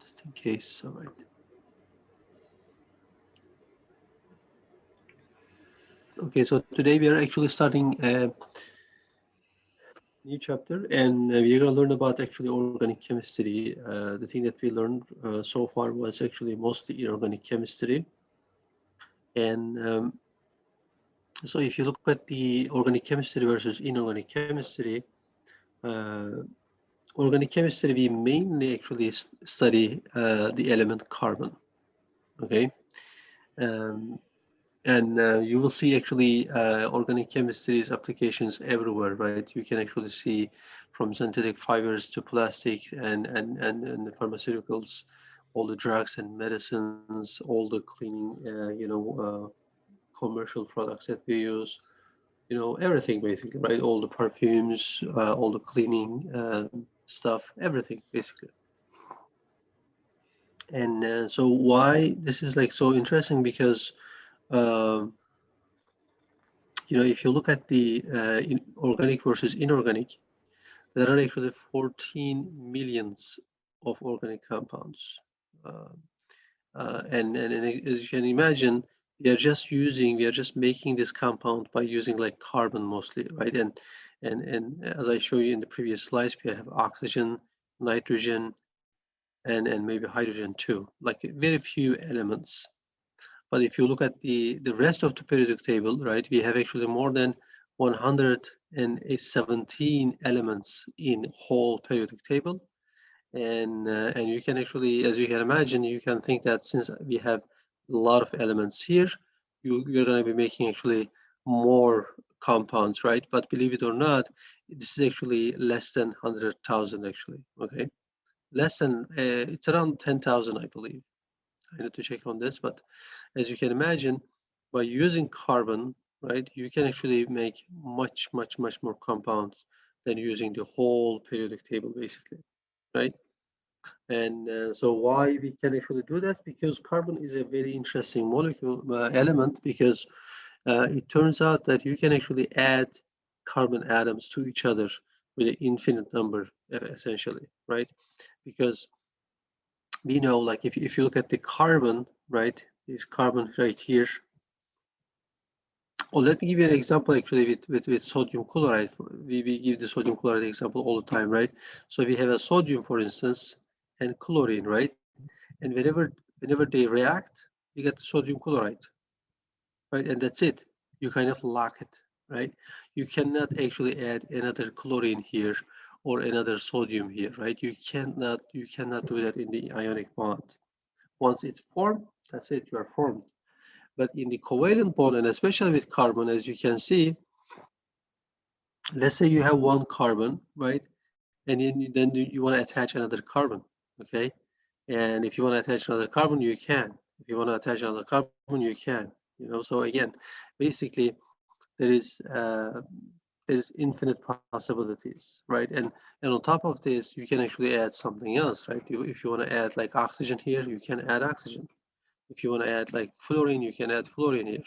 just in case. All right. Okay, so today we are actually starting a new chapter, and we're going to learn about actually organic chemistry. The thing that we learned so far was actually mostly inorganic chemistry. And so if you look at the organic chemistry versus inorganic chemistry, organic chemistry, we mainly actually study the element carbon, okay? And you will see actually organic chemistry's applications everywhere, right? You can actually see from synthetic fibers to plastic and the pharmaceuticals, all the drugs and medicines, all the cleaning, commercial products that we use, everything basically, right? All the perfumes, all the cleaning stuff, everything basically. And so why this is like so interesting, because if you look at the organic versus inorganic, there are actually 14 millions of organic compounds. And as you can imagine, we are just making this compound by using like carbon mostly, right? And as I show you in the previous slides, we have oxygen, nitrogen, and maybe hydrogen too, like very few elements. But if you look at the rest of the periodic table, right, we have actually more than 117 elements in whole periodic table. And you can actually, as you can imagine, you can think that since we have a lot of elements here, you're going to be making actually more compounds, right? But believe it or not, this is actually less than 100,000 actually, okay? Less than, it's around 10,000, I believe. I need to check on this, but as you can imagine, by using carbon, right, you can actually make much more compounds than using the whole periodic table, basically, right? And so why we can actually do that? Because carbon is a very interesting molecule element, because it turns out that you can actually add carbon atoms to each other with an infinite number, essentially, right? Because we know, like if you look at the carbon, right, this carbon right here. Oh, let me give you an example actually with sodium chloride. We give the sodium chloride example all the time, right? So we have a sodium, for instance, and chlorine, right? And whenever they react, you get the sodium chloride, right? And that's it. You kind of lock it, right? You cannot actually add another chlorine here or another sodium here, right? You cannot do that in the ionic bond. Once it's formed, that's it, you are formed. But in the covalent bond, and especially with carbon, as you can see, let's say you have one carbon, right? And then you want to attach another carbon, okay? And if you want to attach another carbon, you can. If you want to attach another carbon, you can. So again, basically, there is infinite possibilities, right? And on top of this, you can actually add something else, right? If you want to add like oxygen here, you can add oxygen. If you want to add like fluorine, you can add fluorine here.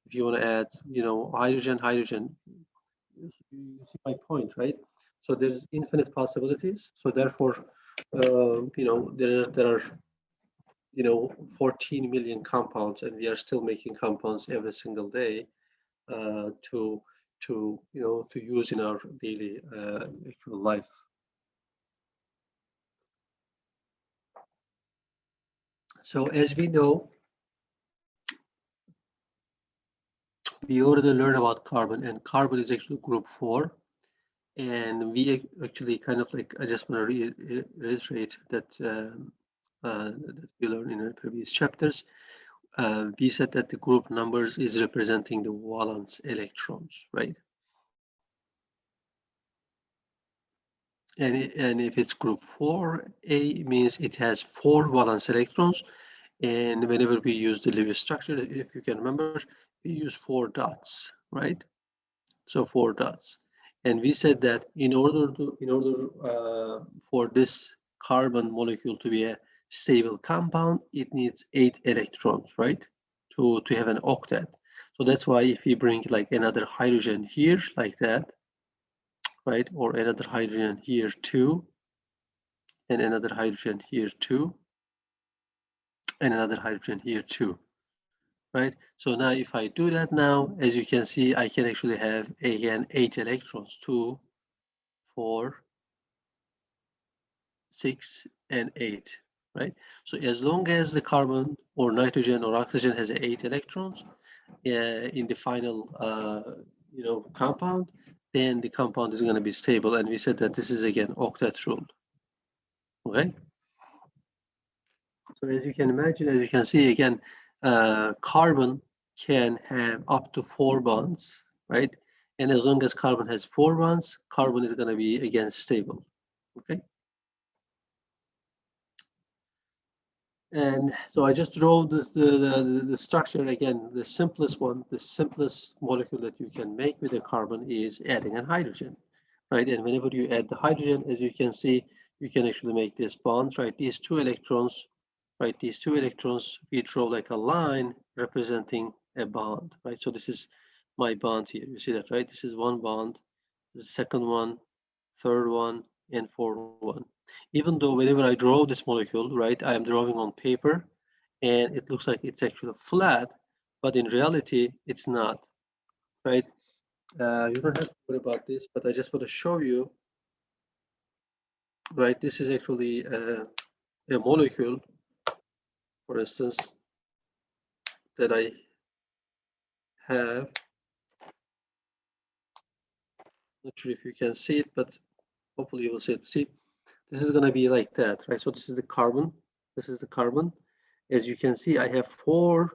If you want to add, hydrogen. You see my point, right? So there's infinite possibilities. So therefore, there are 14 million compounds, and we are still making compounds every single day to use in our daily life. So as we know, we already learned about carbon, and carbon is actually group 4. And we actually kind of like, I just want to reiterate that that we learned in our previous chapters. We said that the group numbers is representing the valence electrons, right? And if it's group 4A, means it has 4 valence electrons. And whenever we use the Lewis structure, if you can remember, we use 4 dots, right? So 4 dots. And we said that in order for this carbon molecule to be a stable compound, it needs 8 electrons, right? To have an octet. So that's why if we bring like another hydrogen here like that, right? Or another hydrogen here too, and another hydrogen here too, and another hydrogen here too, right? So now if I do that now, as you can see, I can actually have again 8 electrons, 2, 4, 6, and 8, right? So as long as the carbon or nitrogen or oxygen has 8 electrons in the final compound, then the compound is going to be stable. And we said that this is again octet rule. Okay. So as you can imagine, as you can see again, carbon can have up to 4 bonds, right? And as long as carbon has 4 bonds, carbon is going to be again stable. Okay. And so I just draw this the structure again. The simplest one, the simplest molecule that you can make with a carbon is adding a hydrogen, right? And whenever you add the hydrogen, as you can see, you can actually make this bond, right? These 2 electrons, right? These 2 electrons, we draw like a line representing a bond, right? So this is my bond here. You see that, right? This is one bond, the second one, third one, and fourth one. Even though whenever I draw this molecule, right, I am drawing on paper and it looks like it's actually flat, but in reality, it's not, right? You don't have to worry about this, but I just want to show you, right? This is actually a molecule, for instance, that I have. Not sure if you can see it, but hopefully you will see it. See, this is going to be like that, right? So this is the carbon. This is the carbon. As you can see, I have four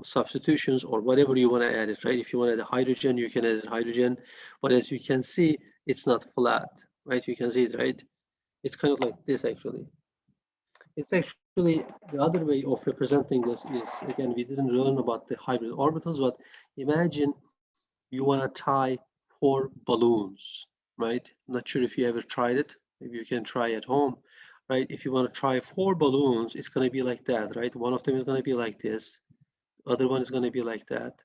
substitutions or whatever you want to add it, right? If you want to add a hydrogen, you can add a hydrogen. But as you can see, it's not flat, right? You can see it, right? It's kind of like this, actually. It's actually the other way of representing this is, again, we didn't learn about the hybrid orbitals, but imagine you want to tie 4 balloons, right? I'm not sure if you ever tried it. Maybe you can try at home, right? If you want to try 4 balloons, it's going to be like that, right? One of them is going to be like this. Other one is going to be like that.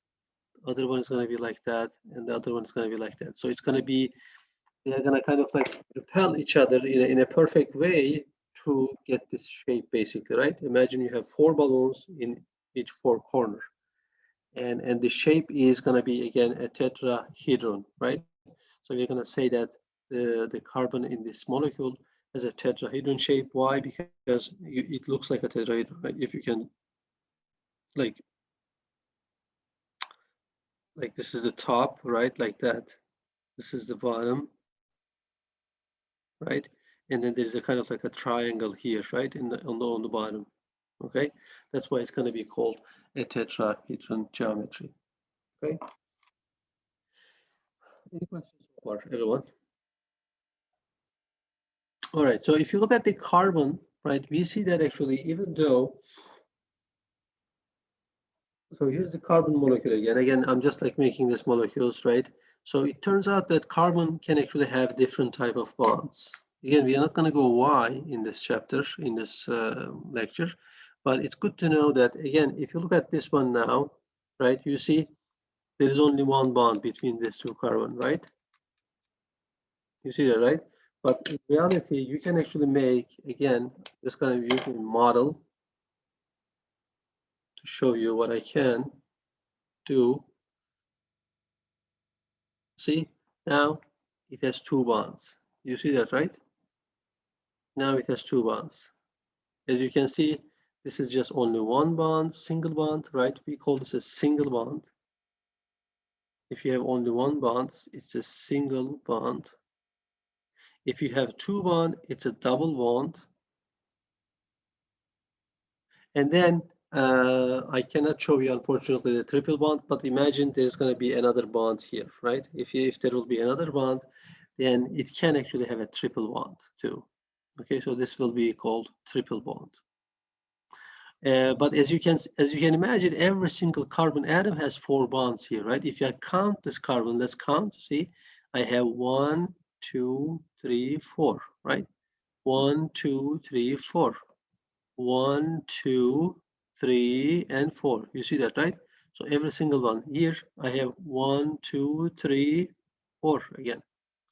Other one is going to be like that. And the other one is going to be like that. So it's going to be, they're going to kind of like repel each other in a perfect way to get this shape, basically, right? Imagine you have 4 balloons in each 4 corners. And the shape is going to be, again, a tetrahedron, right? So we're going to say that the carbon in this molecule has a tetrahedron shape. Why? Because it looks like a tetrahedron, right? If you can, like this is the top, right? Like that. This is the bottom, right? And then there's a kind of like a triangle here, right? On the bottom. Okay, that's why it's going to be called a tetrahedron geometry. Okay. Any questions so far, everyone? All right, so if you look at the carbon, right, we see that actually, even though, so here's the carbon molecule again. Again, I'm just like making these molecules, right? So it turns out that carbon can actually have different type of bonds. Again, we are not going to go why in this chapter, in this lecture, but it's good to know that, again, if you look at this one now, right, you see there is only one bond between these 2 carbon, right? You see that, right? But in reality, you can actually make, again, just kind of using a model to show you what I can do. See, now it has 2 bonds. You see that, right? Now it has 2 bonds. As you can see, this is just only one bond, single bond, right? We call this a single bond. If you have only one bond, it's a single bond. If you have 2 bonds, it's a double bond. And then I cannot show you, unfortunately, the triple bond, but imagine there's going to be another bond here, right? If there will be another bond, then it can actually have a triple bond too. Okay, so this will be called triple bond. But as you can imagine, every single carbon atom has 4 bonds here, right? If I count this carbon, let's count. See, I have 1, 2, 3, 4, right? 1, 2, 3, 4. 1, 2, 3, and 4. You see that, right? So every single one. Here I have 1, 2, 3, 4 again.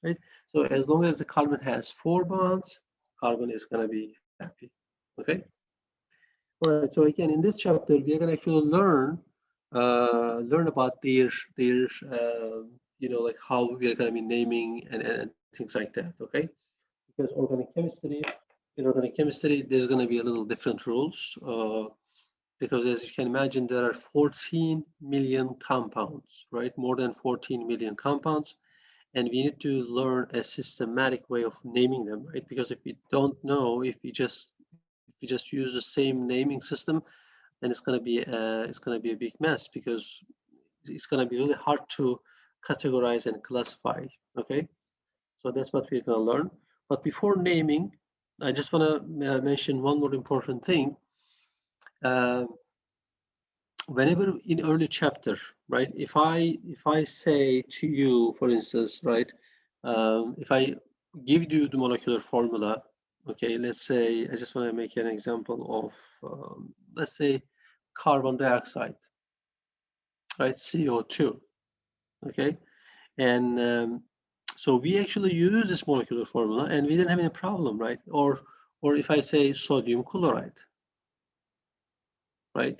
right? So as long as the carbon has 4 bonds, carbon is going to be happy, okay? All right, so again, in this chapter, we are going to actually learn about their like how we are going to be naming and things like that, okay? Because in organic chemistry, there's going to be a little different rules, because as you can imagine, there are 14 million compounds, right? More than 14 million compounds, and we need to learn a systematic way of naming them, right? Because if we don't know, if we just use the same naming system, then it's gonna be a big mess, because it's gonna be really hard to categorize and classify. Okay, so that's what we're gonna learn. But before naming, I just wanna mention one more important thing. Uh, Whenever in early chapter, right? If I say to you, for instance, right? If I give you the molecular formula, okay, let's say I just want to make an example of, let's say, carbon dioxide, right? CO2, okay, and so we actually use this molecular formula, and we didn't have any problem, right? Or if I say sodium chloride, right?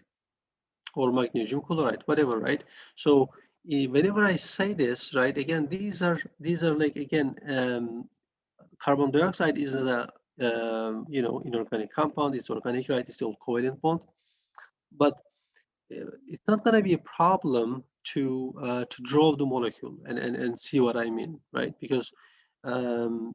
Or magnesium chloride, whatever, right? So whenever I say this, right, again, these are like, again, carbon dioxide is a inorganic compound. It's organic, right? It's all covalent bond, but it's not going to be a problem to draw the molecule and see what I mean, right? Because um,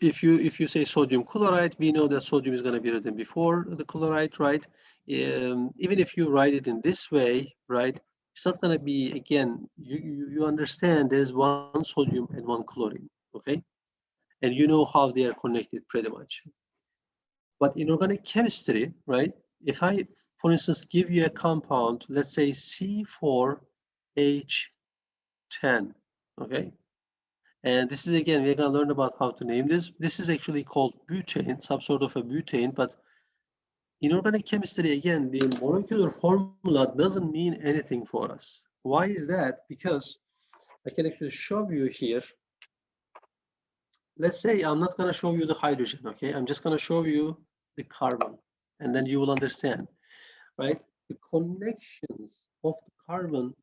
if you say sodium chloride, we know that sodium is going to be written before the chloride, right? Even if you write it in this way, right, it's not going to be, again, you understand there's one sodium and one chlorine, okay? And you know how they are connected pretty much. But in organic chemistry, right, if I, for instance, give you a compound, let's say C4H10, okay? And this is, again, we're going to learn about how to name this. This is actually called butane, some sort of a butane. But in organic chemistry, again, the molecular formula doesn't mean anything for us. Why is that? Because I can actually show you here. Let's say I'm not going to show you the hydrogen, okay? I'm just going to show you the carbon, and then you will understand, right? The connections of the carbon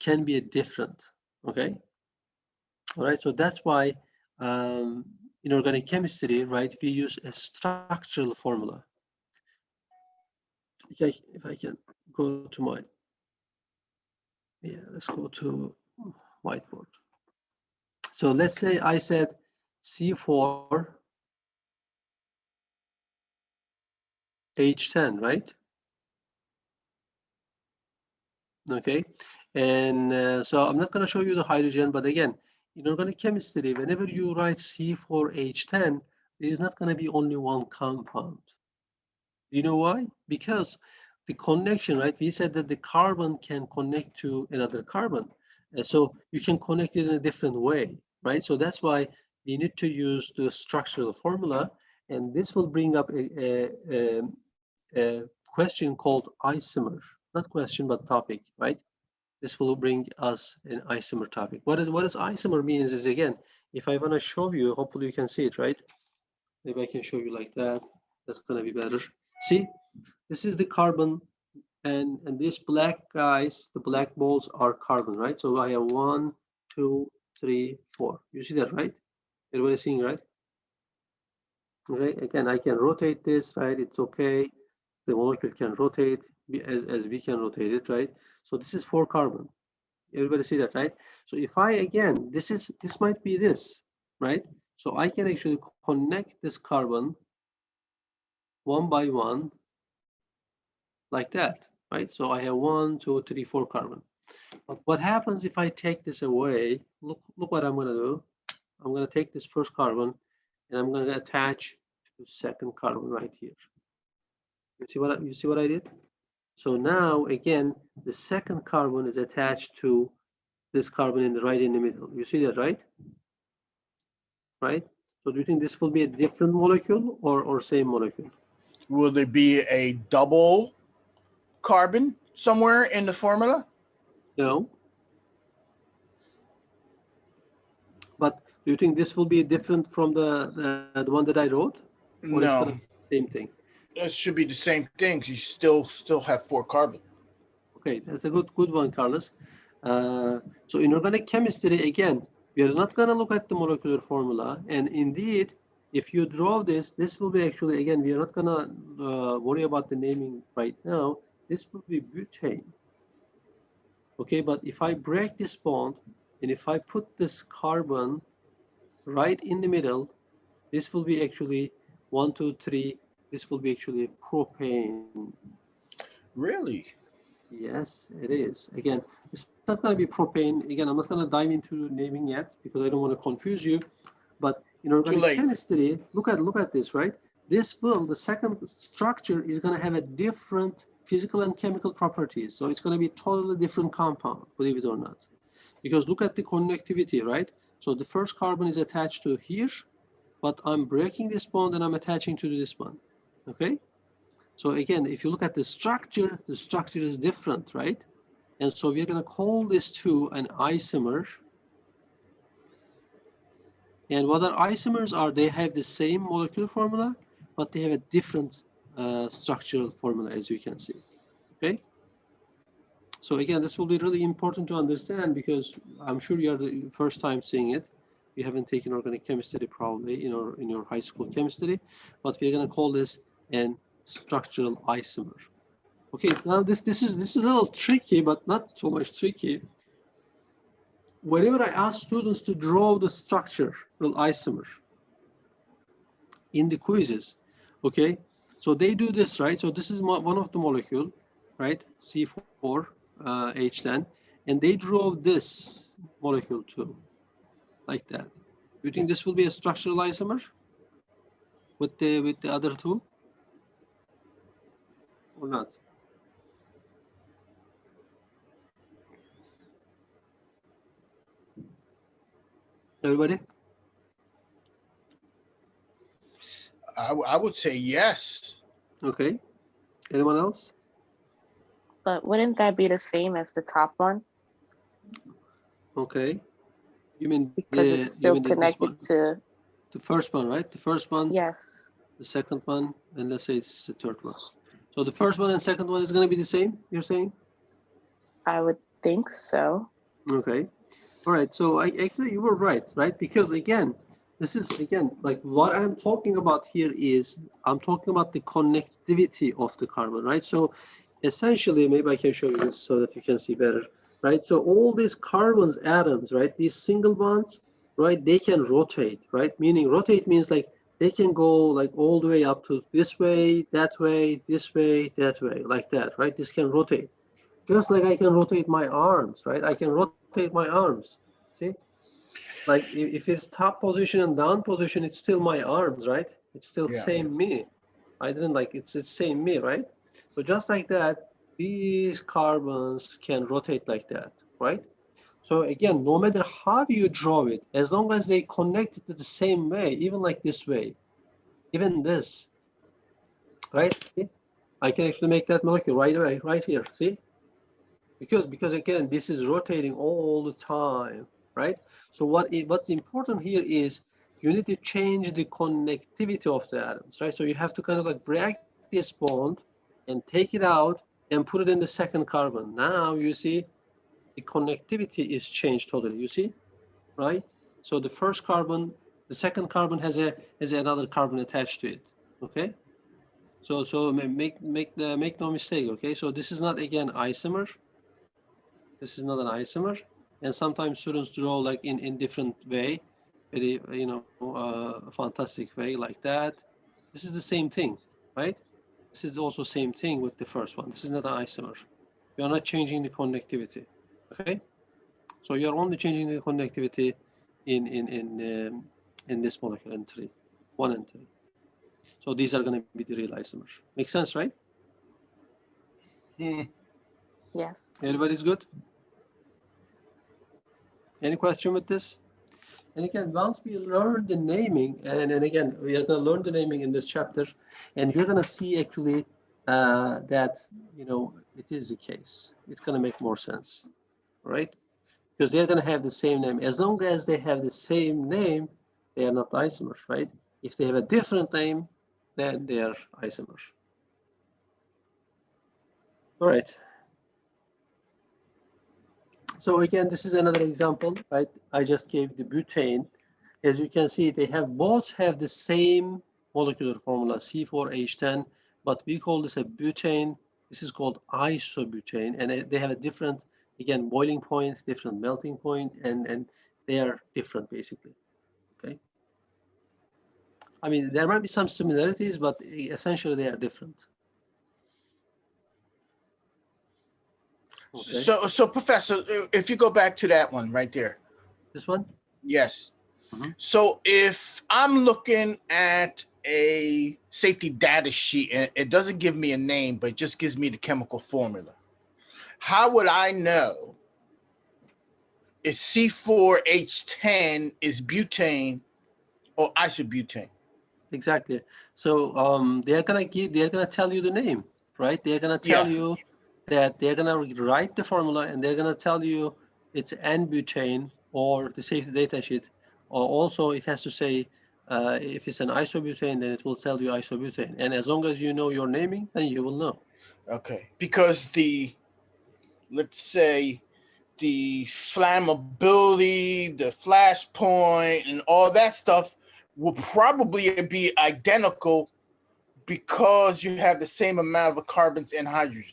can be different, okay? All right, so that's why in organic chemistry, right, we use a structural formula. Okay, if I can go to my, yeah, let's go to whiteboard. So let's say I said C4H10, right? Okay, and so I'm not going to show you the hydrogen, but again, in organic chemistry, whenever you write C4H10, there is not going to be only one compound. You know why? Because the connection, right? We said that the carbon can connect to another carbon. So you can connect it in a different way, right? So that's why we need to use the structural formula. And this will bring up a question called isomer. Not question, but topic, right? This will bring us an isomer topic. What is isomer means is, again, if I want to show you, hopefully you can see it, right? Maybe I can show you like that. That's going to be better. See, this is the carbon, and these black guys, the black balls are carbon, right? So I have 1, 2, 3, 4. You see that, right? Everybody seeing, right? Okay, again, I can rotate this, right? It's okay. The molecule can rotate as we can rotate it, right? So this is 4 carbon. Everybody see that, right? So if I, again, this might be this, right? So I can actually connect this carbon one by one, like that, right? So I have 1, 2, 3, 4 carbon. But what happens if I take this away? Look what I'm going to do. I'm going to take this first carbon and I'm going to attach to the second carbon right here. You see what I did? So now, again, the second carbon is attached to this carbon in the middle. You see that, right? Right? So do you think this will be a different molecule or same molecule? Will there be a double carbon somewhere in the formula? No. Do you think this will be different from the one that I wrote? Or it's No, gonna be the same thing? it should be the same thing. 'Cause you still have 4 carbon. Okay, that's a good one, Carlos. So in organic chemistry, again, we are not gonna look at the molecular formula. And indeed, if you draw this, this will be actually, again, we are not gonna worry about the naming right now. This will be butane. Okay, but if I break this bond and if I put this carbon right in the middle, this will be actually 1, 2, 3. This will be actually propane. Really? Yes, it is. Again, it's not going to be propane. Again, I'm not going to dive into naming yet because I don't want to confuse you. But in organic late. chemistry, look at this, right? This will, the second structure is going to have a different physical and chemical properties. So it's going to be totally different compound, believe it or not. Because look at the connectivity, right? So the first carbon is attached to here, but I'm breaking this bond and I'm attaching to this one. Okay? So again, if you look at the structure is different, right? And so we're going to call this to an isomer. And what are isomers are, they have the same molecular formula, but they have a different structural formula, as you can see. Okay? So again, this will be really important to understand because I'm sure you're the first time seeing it. You haven't taken organic chemistry probably in your high school chemistry, but we're going to call this an structural isomer. Okay, now this is a little tricky, but not so much tricky. Whenever I ask students to draw the structural isomer in the quizzes, okay, so they do this, right? So this is one of the molecule, right? C4 H10, and they draw this molecule too, like that. You think this will be a structural isomer with the other two, or not? Everybody? I would say yes. Okay. Anyone else? But wouldn't that be the same as the top one? Okay. You mean Because it's still this connected one? to, The first one, right? The first one, yes, the second one, and let's say it's the third one. So the first one and second one is going to be the same, you're saying? I would think so. Okay. All right. So actually you were right? Because again, this is again, like what I'm talking about here is I'm talking about the connectivity of the carbon, right? So essentially, maybe I can show you this so that you can see better, right? So all these carbons, atoms, right? These single bonds, right? They can rotate, right? Meaning rotate means like they can go like all the way up to this way, that way, this way, that way, like that, right? This can rotate. Just like I can rotate my arms, right? I can rotate my arms. See? Like if it's top position and down position, it's still my arms, right? It's still Yeah. same me. I didn't like it's same me, right? So just like that, these carbons can rotate like that, right? So again, no matter how you draw it, as long as they connect it to the same way, even like this way, even this, right? See? I can actually make that molecule right away, right here. See? Because again, this is rotating all the time, right? So what's important here is you need to change the connectivity of the atoms, right? So you have to kind of like break this bond and take it out and put it in the second carbon. Now you see the connectivity is changed totally. You see, right? So the first carbon, the second carbon has another carbon attached to it. Okay. So make no mistake. Okay. So this is not again isomer. This is not an isomer, and sometimes students draw like in different way, very fantastic way like that. This is the same thing, right? This is also same thing with the first one. This is not an isomer. You are not changing the connectivity, okay? So you are only changing the connectivity in this molecule in 3, 1 and 3. So these are going to be the real isomers. Makes sense, right? Yes. Everybody's good? Any question with this? And again, once we learn the naming, and again, we are going to learn the naming in this chapter, and you're going to see actually that, it is the case. It's going to make more sense, right? because they're going to have the same name. As long as they have the same name, they are not isomers, right? If they have a different name, then they are isomers. All right. So again, this is another example, right? I just gave the butane. As you can see, they both have the same molecular formula, C4H10, but we call this a butane. This is called isobutane, and they have a different, again, boiling point, different melting point, and they are different basically. Okay. I mean, there might be some similarities, but essentially they are different. Okay. So Professor, if you go back to that one right there. This one? Yes. Mm-hmm. So if I'm looking at a safety data sheet and it doesn't give me a name, but it just gives me the chemical formula, how would I know if C4H10 is butane or isobutane? Exactly. So they're gonna tell you the name, right? They're gonna tell you that they're gonna write the formula, and they're gonna tell you it's N-butane or the safety data sheet. Or also it has to say if it's an isobutane, then it will tell you isobutane. And as long as you know your naming, then you will know. Okay, because let's say the flammability, the flash point, and all that stuff will probably be identical because you have the same amount of carbons and hydrogens.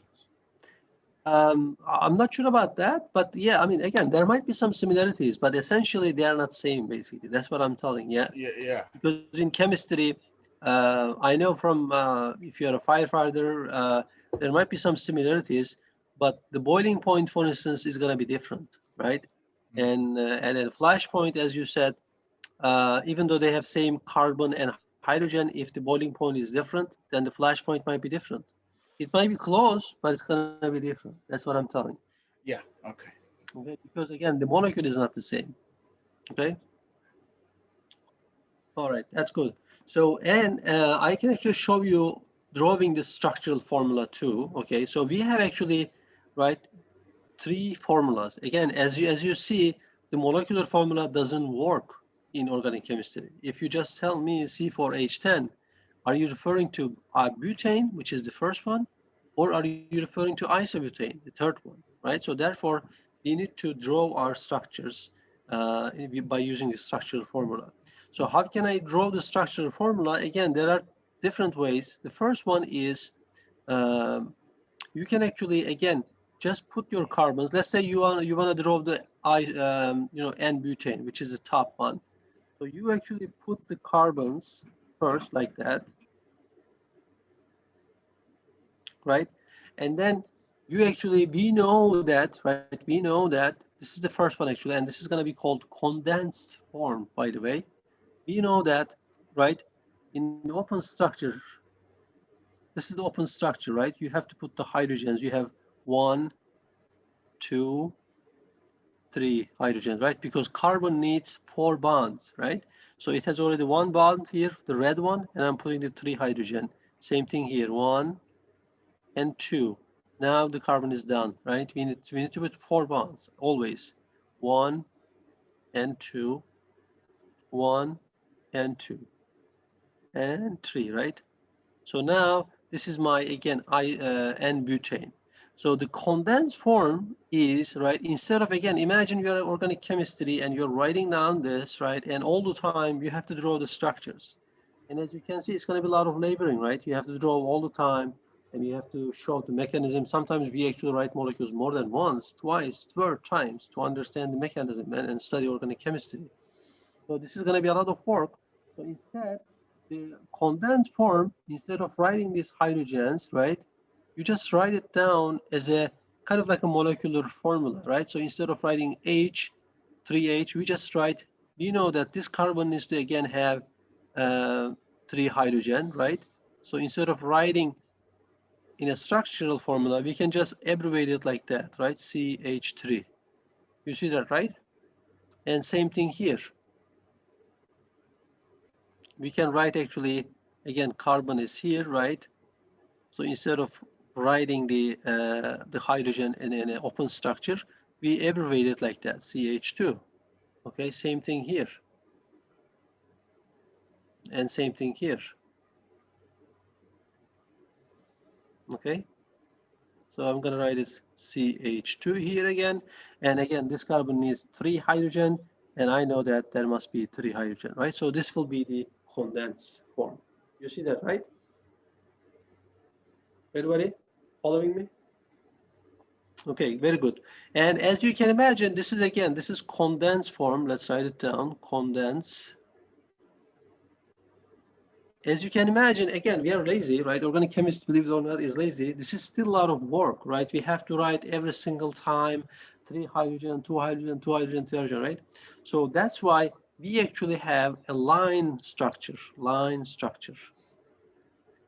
I'm not sure about that, but yeah, I mean, again, there might be some similarities, but essentially they are not same, basically. That's what I'm telling you. Yeah. Because in chemistry, I know from if you're a firefighter, there might be some similarities, but the boiling point, for instance, is going to be different, right? And a flash point, as you said, even though they have same carbon and hydrogen, if the boiling point is different, then the flash point might be different. It might be close, but it's going to be different. That's what I'm telling. Yeah. Okay. Okay, because again, the molecule is not the same. Okay. All right, that's good. So, and I can actually show you drawing the structural formula too. Okay, so we have actually, right, three formulas. Again, as you see, the molecular formula doesn't work in organic chemistry. If you just tell me C4H10, are you referring to butane, which is the first one, or are you referring to isobutane, the third one, right? So therefore, we need to draw our structures by using the structural formula. So how can I draw the structural formula? Again, there are different ways. The first one is you can actually, again, just put your carbons. Let's say you want to draw the N-butane, which is the top one. So you actually put the carbons first like that, right? And then we know that, right? We know that this is the first one actually, and this is going to be called condensed form, by the way. We know that, right? In the open structure, this is the open structure, right? You have to put the hydrogens. You have 1, 2, 3 hydrogens, right? Because carbon needs 4 bonds, right? So it has already 1 bond here, the red one, and I'm putting the 3 hydrogen. Same thing here, 1 and 2. Now the carbon is done, right? We need to put 4 bonds always. 1 and 2, 1 and 2, and 3, right? So now this is my, again, N-butane. So the condensed form is, right, instead of, again, imagine you're in organic chemistry and you're writing down this, right, and all the time you have to draw the structures. And as you can see, it's going to be a lot of laboring, right? You have to draw all the time, and you have to show the mechanism. Sometimes we actually write molecules more than once, twice, 12 times to understand the mechanism and study organic chemistry. So this is going to be a lot of work. So instead, the condensed form, instead of writing these hydrogens, right, you just write it down as a kind of like a molecular formula, right? So instead of writing H, 3H, we just write, you know that this carbon needs to again have 3 hydrogen, right? So instead of writing in a structural formula, we can just abbreviate it like that, right? CH3. You see that, right? And same thing here. We can write actually, again, carbon is here, right? So instead of writing the hydrogen in an open structure, we abbreviate it like that, CH2. Okay, same thing here. And same thing here. Okay, so I'm going to write it CH2 here again. And again, this carbon needs 3 hydrogen, and I know that there must be 3 hydrogen, right? So this will be the condensed form. You see that, right? Everybody following me? Okay, very good. And as you can imagine, this is again, this is condensed form. Let's write it down, condense. As you can imagine, again, we are lazy, right? Organic chemistry, believe it or not, is lazy. This is still a lot of work, right? We have to write every single time 3 hydrogen, 2 hydrogen, 2 hydrogen, 2 hydrogen, right? So that's why we actually have a line structure, line structure.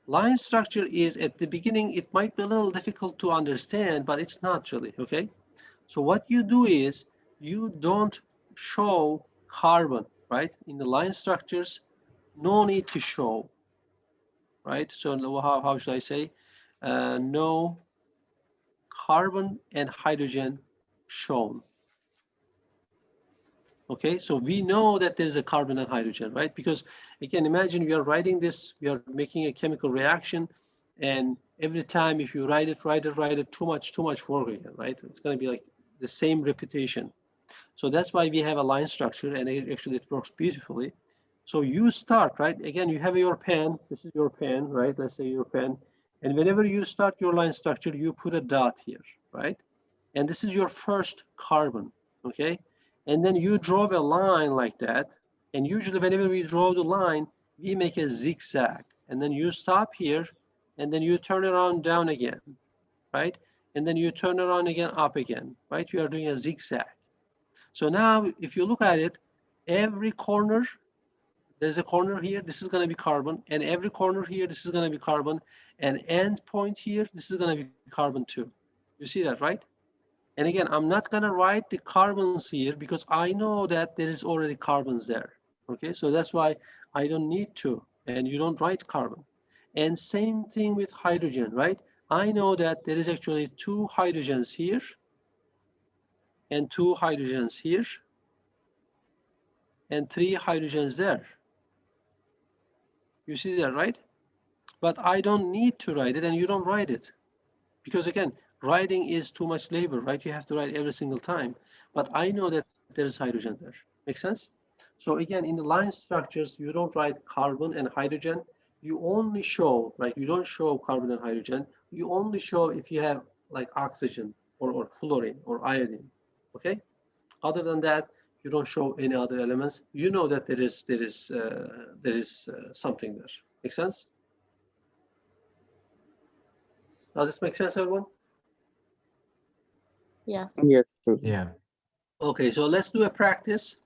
Line structure is at the beginning, it might be a little difficult to understand, but it's not really, okay? So what you do is you don't show carbon, right? In the line structures, no need to show, right? So how should I say? No carbon and hydrogen shown. Okay, so we know that there is a carbon and hydrogen, right? Because again, imagine we are writing this, we are making a chemical reaction, and every time if you write it, too much work again, right? It's going to be like the same repetition. So that's why we have a line structure, and actually it works beautifully. So you start, right? Again, you have your pen. This is your pen, right? Let's say your pen. And whenever you start your line structure, you put a dot here, right? And this is your first carbon, okay? And then you draw a line like that. And usually whenever we draw the line, we make a zigzag. And then you stop here, and then you turn around down again, right? And then you turn around again, up again, right? You are doing a zigzag. So now if you look at it, every corner, there's a corner here, this is going to be carbon, and every corner here, this is going to be carbon, and end point here, this is going to be carbon too. You see that, right? And again, I'm not going to write the carbons here because I know that there is already carbons there. Okay, so that's why I don't need to, and you don't write carbon. And same thing with hydrogen, right? I know that there is actually 2 hydrogens here and 2 hydrogens here and 3 hydrogens there. You see that, right? But I don't need to write it, and you don't write it. Because again, writing is too much labor, right? You have to write every single time. But I know that there is hydrogen there. Make sense? So again, in the line structures, you don't write carbon and hydrogen. You only show, right? You don't show carbon and hydrogen. You only show if you have like oxygen or fluorine or iodine, okay? Other than that, you don't show any other elements. You know that there is something there. Make sense? Does this make sense, everyone? Yes. Yes. Yeah. Okay, so let's do a practice.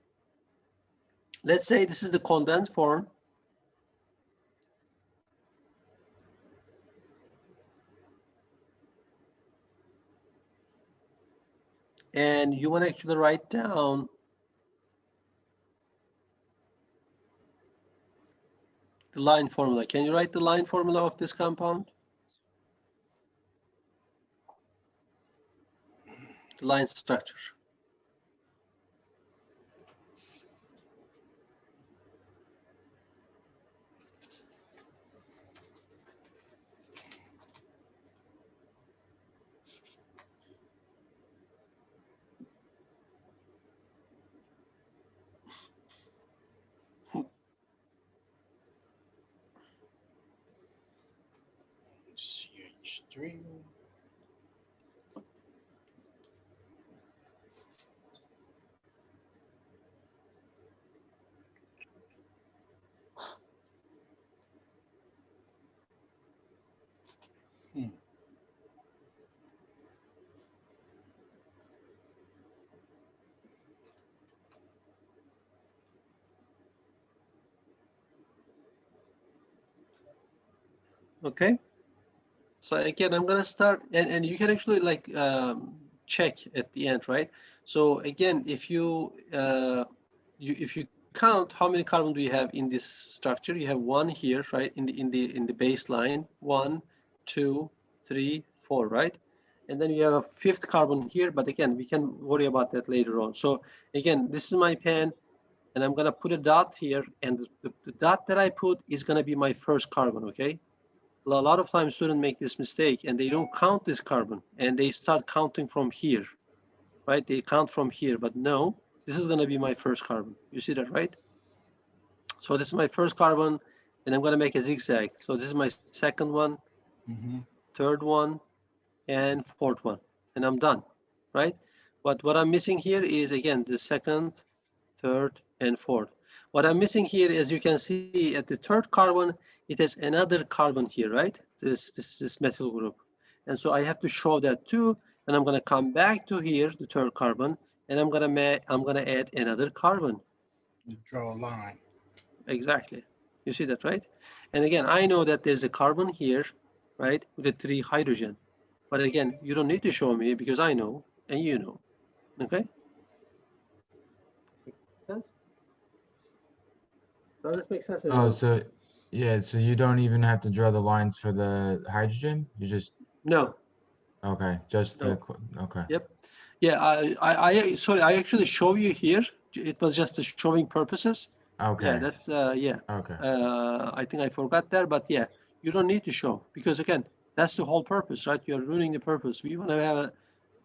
Let's say this is the condensed form. And you want to actually write down the line formula. Can you write the line formula of this compound? The line structure. CH3. Okay. So again, I'm gonna start, and you can actually like check at the end, right? So again, if you if you count how many carbon do you have in this structure, you have 1 here, right? In the baseline, 1, 2, 3, 4, right? and then you have a fifth carbon here, but again, we can worry about that later on. So again, this is my pen, and I'm gonna put a dot here, and the dot that I put is gonna be my first carbon, okay? A lot of times students make this mistake, and they don't count this carbon, and they start counting from here, right? They count from here, but no, this is gonna be my first carbon. You see that, right? So this is my first carbon, and I'm gonna make a zigzag. So this is my second one, third one, and fourth one, and I'm done, right? But what I'm missing here is, again, the second, third, and fourth. What I'm missing here, as you can see at the third carbon, it has another carbon here, right? This methyl group. And so I have to show that too, and I'm gonna come back to here, the third carbon, and I'm gonna add another carbon. You draw a line. Exactly. You see that, right? And again, I know that there's a carbon here, right, with the 3 hydrogen. But again, you don't need to show me because I know and you know. Okay? Make sense? Does this make sense? Oh, everyone? so yeah, so you don't even have to draw the lines for the hydrogen. You just No. okay, just the No. okay. Yep. Yeah. Sorry. I actually show you here. It was just the showing purposes. Okay. Yeah. That's yeah. Okay. I think I forgot that, but yeah, you don't need to show because again, that's the whole purpose, right? You're ruining the purpose. We want to have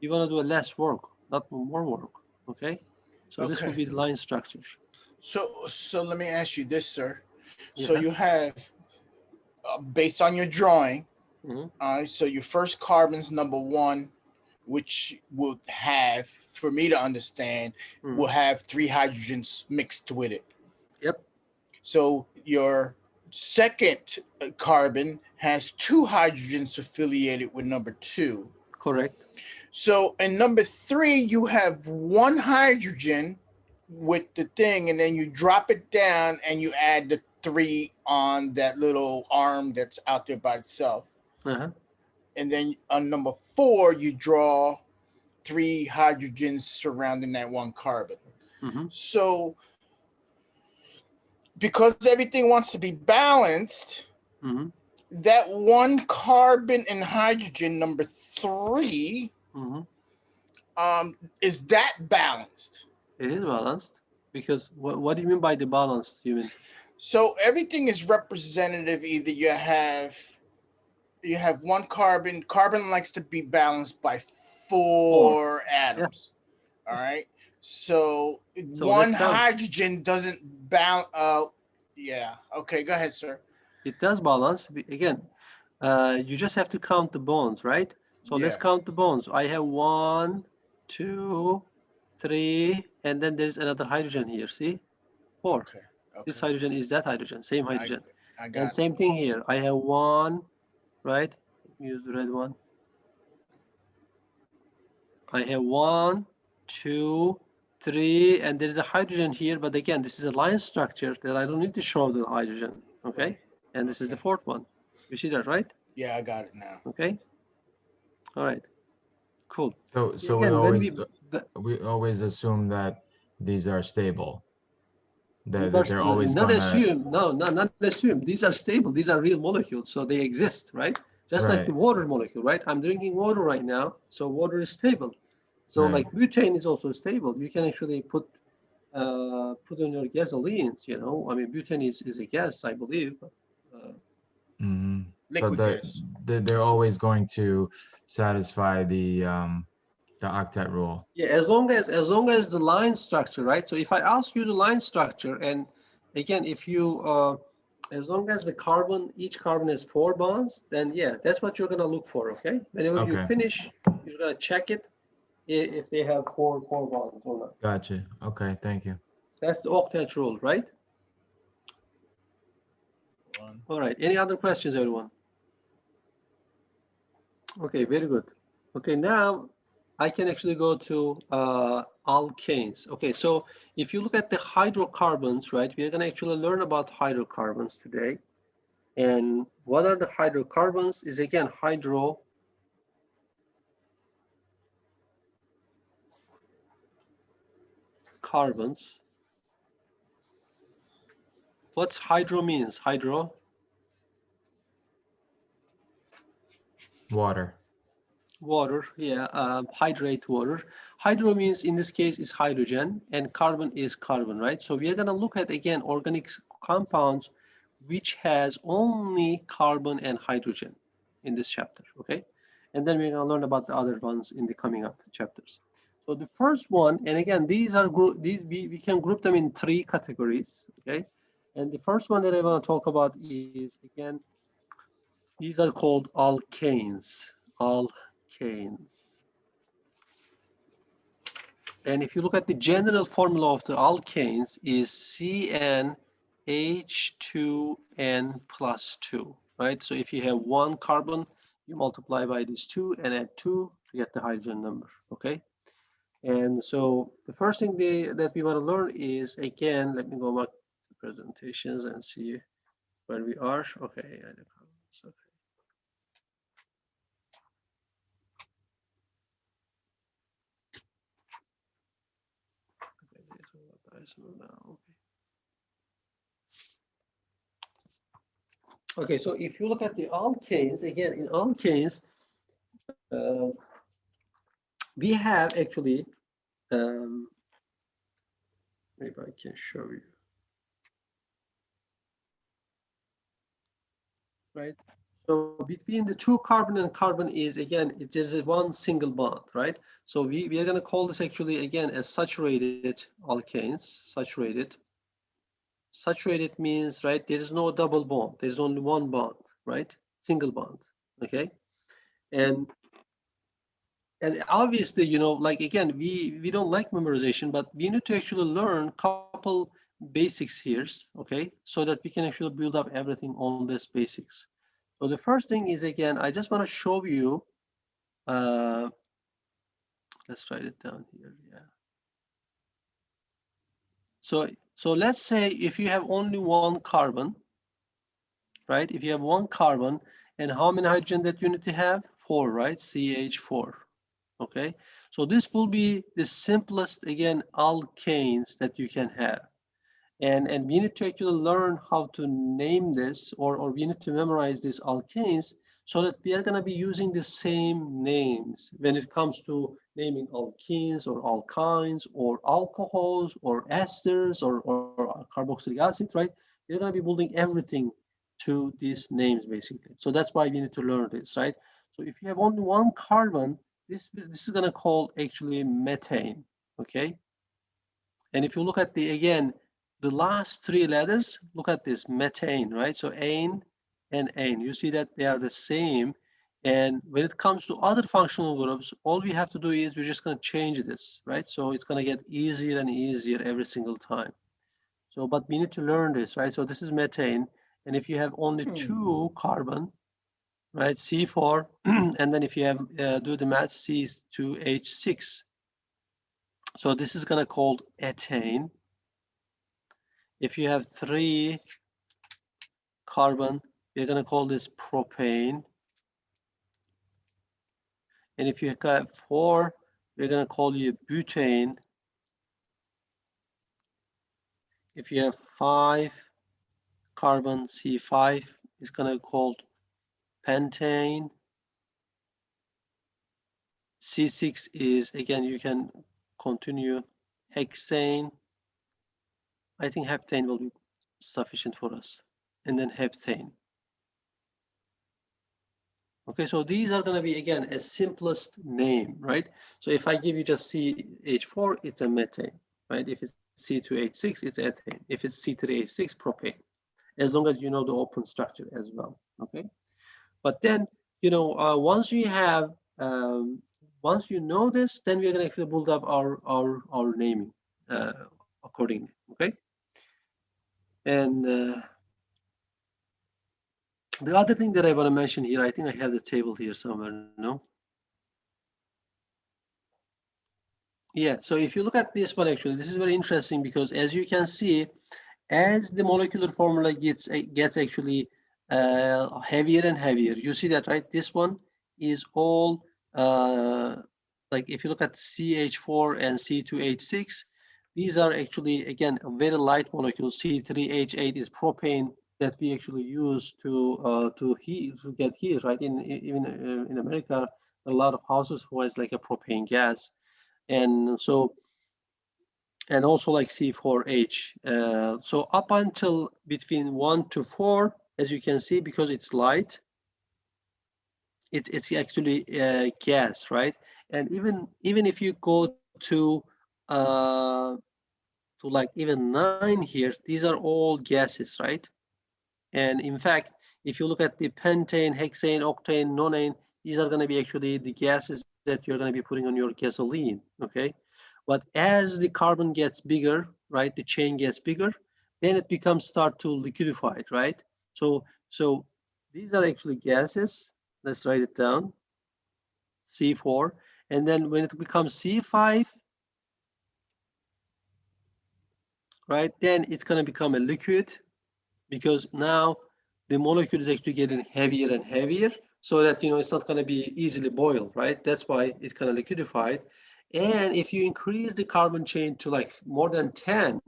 you want to do a less work, not more work. Okay. So this would Okay. be the line structure. So let me ask you this, sir. So Yeah. you have, based on your drawing, Mhm. so your first carbon's number 1, which will have, for me to understand, Mhm. will have 3 hydrogens mixed with it. Yep. So your second carbon has 2 hydrogens affiliated with number 2. Correct. So in number 3, you have 1 hydrogen with the thing, and then you drop it down and you add the 3 on that little arm that's out there by itself. Uh-huh. And then on number 4, you draw 3 hydrogens surrounding that 1 carbon. Mhm. So because everything wants to be balanced, Mhm. that 1 carbon and hydrogen, number 3, Mhm. is that balanced? It is balanced because what do you mean by the balanced? You mean? So everything is representative. Either you have 1 carbon. Carbon likes to be balanced by 4 atoms. All right. So, So 1 let's count. hydrogen doesn't balance. Yeah. Okay. Go ahead, sir. It does balance. Again, you just have to count the bonds, right? So let's Yeah. count the bonds. I have 1, 2, 3, and then there's another hydrogen here. See? 4. Okay. This Okay. hydrogen is that hydrogen, same hydrogen. I And got it. same thing here. I have 1, right? Use the red one. I have 1, 2, 3, and there's a hydrogen here. But again, this is a line structure that I don't need to show the hydrogen. Okay? And this is the Okay. 4th one. You see that, right? Yeah, I got it now. Okay. All right. Cool. So Again, when we always assume that these are stable. these are They're always not gonna assume. No, not assume. These are stable. These are real molecules, so they exist, right? Just like right. the water molecule, right? I'm drinking water right now, so water is stable. So Right. like butane is also stable. You can actually put on your gasolines. You know, I mean, butane is a gas, I believe. But, Mhm. So Liquid gas. they're always going to satisfy the octet rule. yeah, as long as the line structure, right? So if I ask you the line structure, and again, if you as long as each carbon has 4 bonds, then yeah, that's what you're gonna look for. Okay, whenever you Okay. finish, you're gonna check it if they have four bonds or not. Gotcha. Okay, thank you. That's the octet rule, right? 1. All right. Any other questions, everyone? Okay, very good. Okay, now I can actually go to alkanes. Okay, so if you look at the hydrocarbons, right, we're gonna actually learn about hydrocarbons today. And what are the hydrocarbons? Is again hydrocarbons. What's hydro means? Hydro? Water. Water, yeah, hydrate water. Hydro means in this case is hydrogen and carbon is carbon, right? So we are going to look at again organic compounds which has only carbon and hydrogen in this chapter, okay? And then we're going to learn about the other ones in the coming up chapters. So the first one, and again, these are we can group them in 3 categories, okay? And the first one that I want to talk about is again, these are called alkanes. Alkanes. And if you look at the general formula of the alkanes is CnH2n plus 2, right? So if you have 1 carbon, you multiply by these 2 and add 2 to get the hydrogen number, okay? And so the first thing that we want to learn is, again, let me go back to presentations and see where we are. Okay, okay. Okay, so if you look at the alkanes, again, in alkanes, we have actually, maybe I can show you, right? So between the 2 carbon and carbon is, again, it is a 1 single bond, right? So we are going to call this actually, again, as saturated alkanes, saturated. Saturated means, right, there is no double bond. There's only 1 bond, right? Single bond, okay? And obviously, you know, like, again, we don't like memorization, but we need to actually learn a couple basics here, okay? So that we can actually build up everything on this basics. So the first thing is, again, I just want to show you, let's write it down here, yeah. So let's say if you have only 1 carbon, right? If you have 1 carbon, and how many hydrogen that you need to have? 4, right? CH4, okay? So this will be the simplest, again, alkanes that you can have. And we need to actually learn how to name this, or we need to memorize these alkanes so that we are going to be using the same names when it comes to naming alkenes or alkynes or alcohols or esters or carboxylic acid, right? You're going to be building everything to these names, basically. So that's why we need to learn this, right? So if you have only 1 carbon, this is going to call actually methane, okay? And if you look at the, again, the last 3 letters, look at this, methane, right? So ane and ane, you see that they are the same. And when it comes to other functional groups, all we have to do is we're just going to change this, right? So it's going to get easier and easier every single time. So, but we need to learn this, right? So this is methane. And if you have only 2 carbon, right, C4, and then if you have, do the math, C2H6. So this is going to called ethane. If you have 3 carbon, we're going to call this propane. And if you have 4, we're going to call you butane. If you have 5 carbon, C5 is going to be called pentane. C6 is, again, you can continue, hexane. I think heptane will be sufficient for us. And then heptane. Okay, so these are going to be, again, a simplest name, right? So if I give you just CH4, it's a methane, right? If it's C2H6, it's ethane. If it's C3H6, propane, as long as you know the open structure as well, okay? But then, you know, once we have, once you know this, then we're going to actually build up our naming accordingly, okay? And the other thing that I want to mention here, I think I have the table here somewhere, no? Yeah, so if you look at this one, actually, this is very interesting because as you can see, as the molecular formula gets actually heavier and heavier, you see that, right? This one is all, like if you look at CH4 and C2H6, these are actually, again, very light molecules. C3H8 is propane that we actually use to get heat, right? Even in America, a lot of houses who has like a propane gas, and so, and also like C4H. So up until between 1 to 4, as you can see, because it's light, it's actually gas, right? And even if you go to like even 9 here, these are all gases, right? And in fact, if you look at the pentane, hexane, octane, nonane, these are going to be actually the gases that you're going to be putting on your gasoline, okay? But as the carbon gets bigger, right, the chain gets bigger, then it becomes start to liquidify, right? So these are actually gases. Let's write it down, C4. And then when it becomes C5, right, then it's going to become a liquid, because now the molecule is actually getting heavier and heavier, so that it's not going to be easily boiled, right? That's why it's kind of liquefied. And if you increase the carbon chain to like more than 10,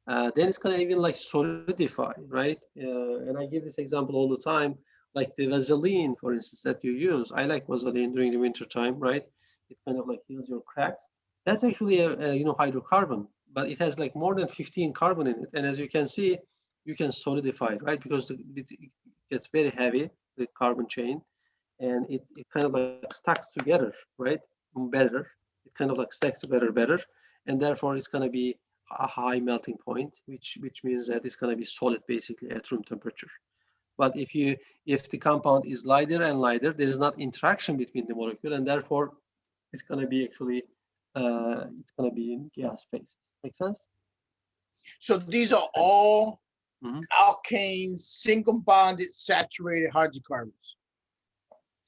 then it's going to even like solidify, right? And I give this example all the time, like the Vaseline, for instance, that you use. I like Vaseline during the winter time, right? It kind of like heals your cracks. That's actually a hydrocarbon, but it has like more than 15 carbon in it. And as you can see, you can solidify it, right? Because it gets very heavy, the carbon chain, and it kind of like stacks together, right? Better. It kind of like stacks together better, and therefore it's going to be a high melting point, which means that it's going to be solid basically at room temperature. But if the compound is lighter and lighter, there is not interaction between the molecule, and therefore it's going to be actually it's going to be in gas phases. Make sense? So these are all Mhm. alkanes, single bonded saturated hydrocarbons.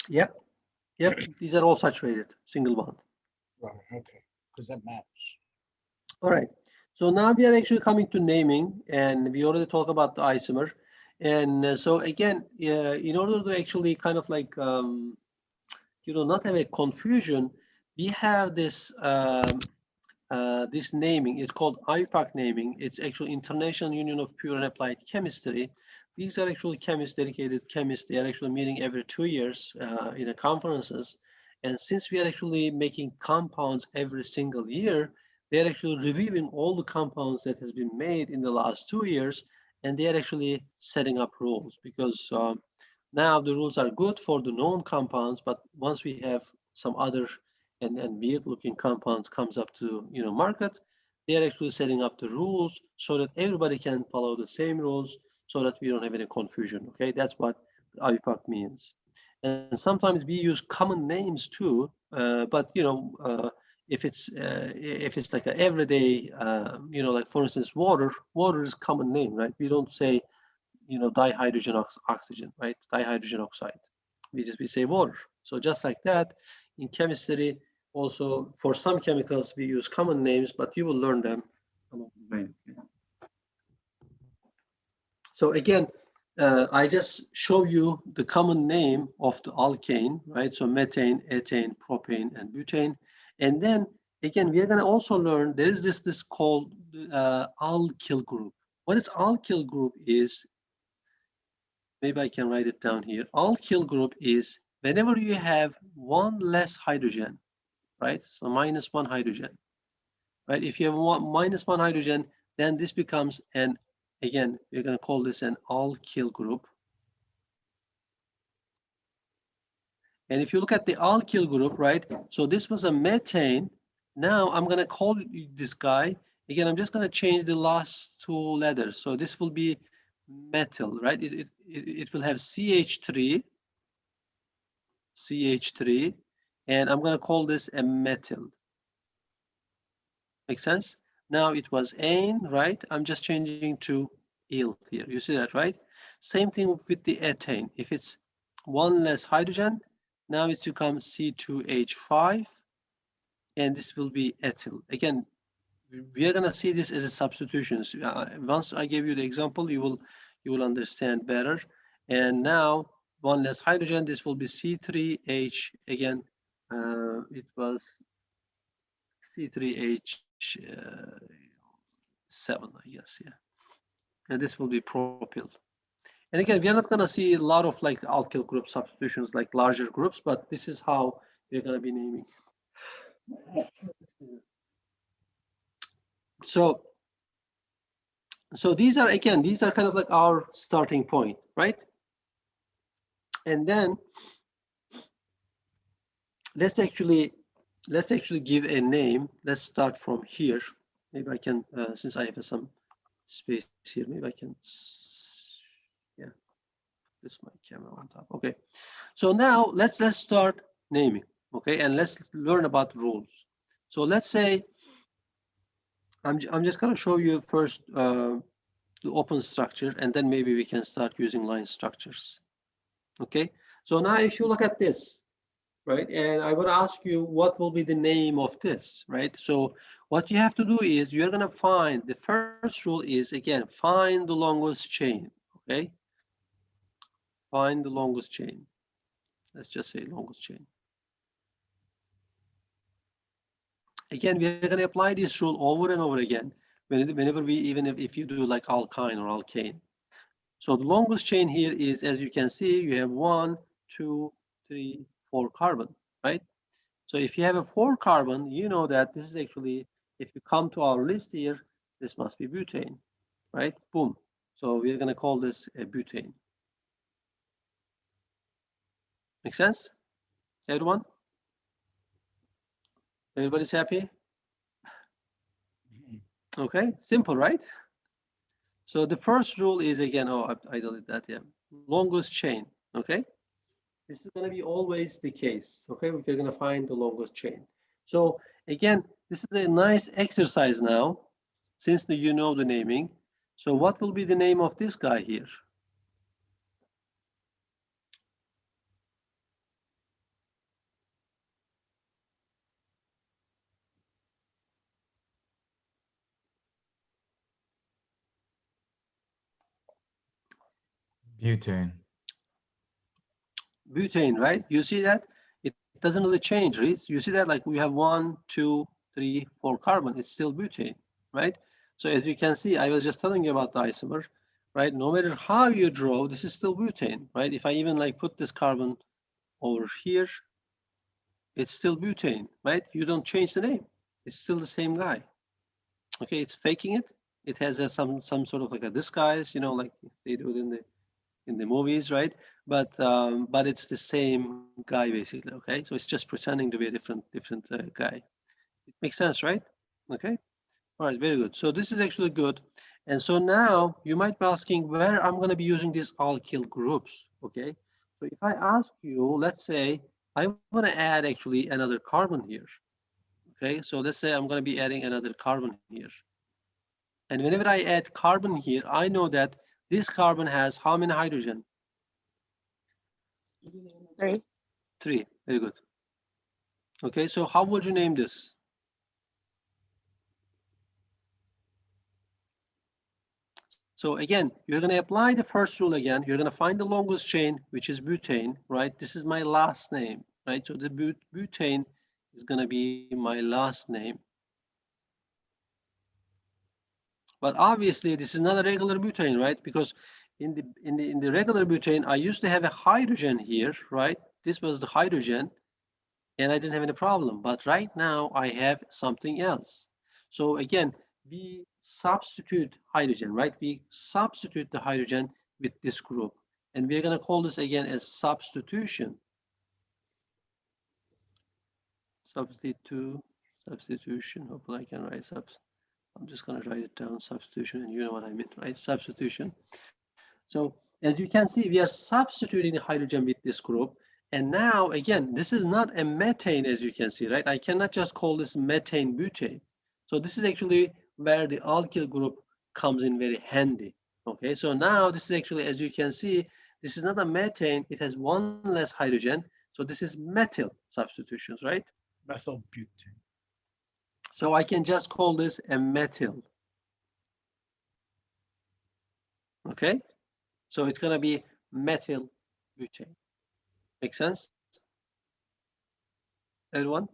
Yep. These are all saturated, single bond. Right. Okay. Because that matters. All right. So now we are actually coming to naming, and we already talked about the isomer. And so again, in order to actually kind of like not have a confusion, we have this this naming. It's called IUPAC naming. It's actually International Union of Pure and Applied Chemistry. These are actually chemists, dedicated chemists. They are actually meeting every 2 years in a conferences. And since we are actually making compounds every single year, they are actually reviewing all the compounds that has been made in the last 2 years, and they are actually setting up rules, because now the rules are good for the known compounds, but once we have some other and weird looking compounds comes up to market, they're actually setting up the rules so that everybody can follow the same rules, so that we don't have any confusion. Okay, that's what IUPAC means. And sometimes we use common names too, but if it's like an everyday, like for instance, water is common name, right? We don't say dihydrogen oxygen, right? Dihydrogen oxide. We say water. So just like that, in chemistry, also for some chemicals we use common names, but you will learn them along the way. So again, I just show you the common name of the alkane, right? So methane, ethane, propane, and butane. And then again, we are going to also learn there is this called alkyl group. What is alkyl group is, maybe I can write it down here. Alkyl group is whenever you have one less hydrogen, right? So -1 hydrogen, right? If you have -1 hydrogen, then this becomes again, we're going to call this an alkyl group. And if you look at the alkyl group, right? So this was a methane. Now I'm going to call this guy, again, I'm just going to change the last 2 letters. So this will be methyl, right? It will have CH3, and I'm going to call this a methyl. Make sense? Now it was ane, right? I'm just changing to il here. You see that, right? Same thing with the ethane. If it's one less hydrogen, now it's become C2H5, and this will be ethyl. Again, we are going to see this as a substitution. Once I give you the example, you will understand better. And now one less hydrogen, this will be C3H. Again, it was C3H7, I guess, yeah. And this will be propyl. And again, we are not going to see a lot of like alkyl group substitutions, like larger groups, but this is how we're going to be naming. So these are, again, these are kind of like our starting point, right? And then let's actually give a name. Let's start from here. Maybe I can, since I have some space here, maybe I can, yeah, this my camera on top. Okay, so now let's start naming. Okay, and let's learn about rules. So let's say I'm just going to show you first the open structure, and then maybe we can start using line structures. Okay, so now if you look at this, right, and I would ask you what will be the name of this, right? So what you have to do is you're going to find, the first rule is, again, find the longest chain. Okay, find the longest chain. Let's just say longest chain. Again, we're going to apply this rule over and over again whenever we, even if you do like alkyne or alkane. So the longest chain here is, as you can see, you have 1, 2, 3, 4 carbon, right? So if you have a 4 carbon, you know that this is actually, if you come to our list here, this must be butane, right? Boom. So we're going to call this a butane. Make sense, everyone? Everybody's happy? Okay, simple, right? So the first rule is, again, oh, I deleted that, yeah. Longest chain, okay? This is going to be always the case, okay? If you're going to find the longest chain. So again, this is a nice exercise now, since you know the naming. So what will be the name of this guy here? Butane. Butane, right? You see that? It doesn't really change, right? You see that, like, we have 1, 2, 3, 4 carbon. It's still butane, right? So as you can see, I was just telling you about the isomer, right? No matter how you draw, this is still butane, right? If I even like put this carbon over here, it's still butane, right? You don't change the name. It's still the same guy. Okay, it's faking it. It has some sort of like a disguise, you know, like they do it in the movies, right? But it's the same guy basically. Okay, so it's just pretending to be a different guy. It makes sense, right? Okay. All right, very good. So this is actually good. And so now you might be asking where I'm going to be using these alkyl groups. Okay. So if I ask you, let's say I want to add actually another carbon here. Okay. So let's say I'm going to be adding another carbon here. And whenever I add carbon here, I know that this carbon has how many hydrogen? 3. 3. Very good. Okay. So how would you name this? So again, you're going to apply the first rule again. You're going to find the longest chain, which is butane, right? This is my last name, right? So the butane is going to be my last name. But obviously, this is not a regular butane, right? Because in the regular butane, I used to have a hydrogen here, right? This was the hydrogen, and I didn't have any problem. But right now, I have something else. So again, we substitute hydrogen, right? We substitute the hydrogen with this group. And we're going to call this again as substitution. Substitution. Hopefully I can write I'm just going to write it down, substitution, and you know what I mean, right? Substitution. So as you can see, we are substituting the hydrogen with this group. And now, again, this is not a methane, as you can see, right? I cannot just call this methane butane. So this is actually where the alkyl group comes in very handy. Okay, so now this is actually, as you can see, this is not a methane. It has one less hydrogen. So this is methyl substitutions, right? Methyl butane. So I can just call this a methyl. Okay, so it's going to be methyl butane. Make sense? Everyone?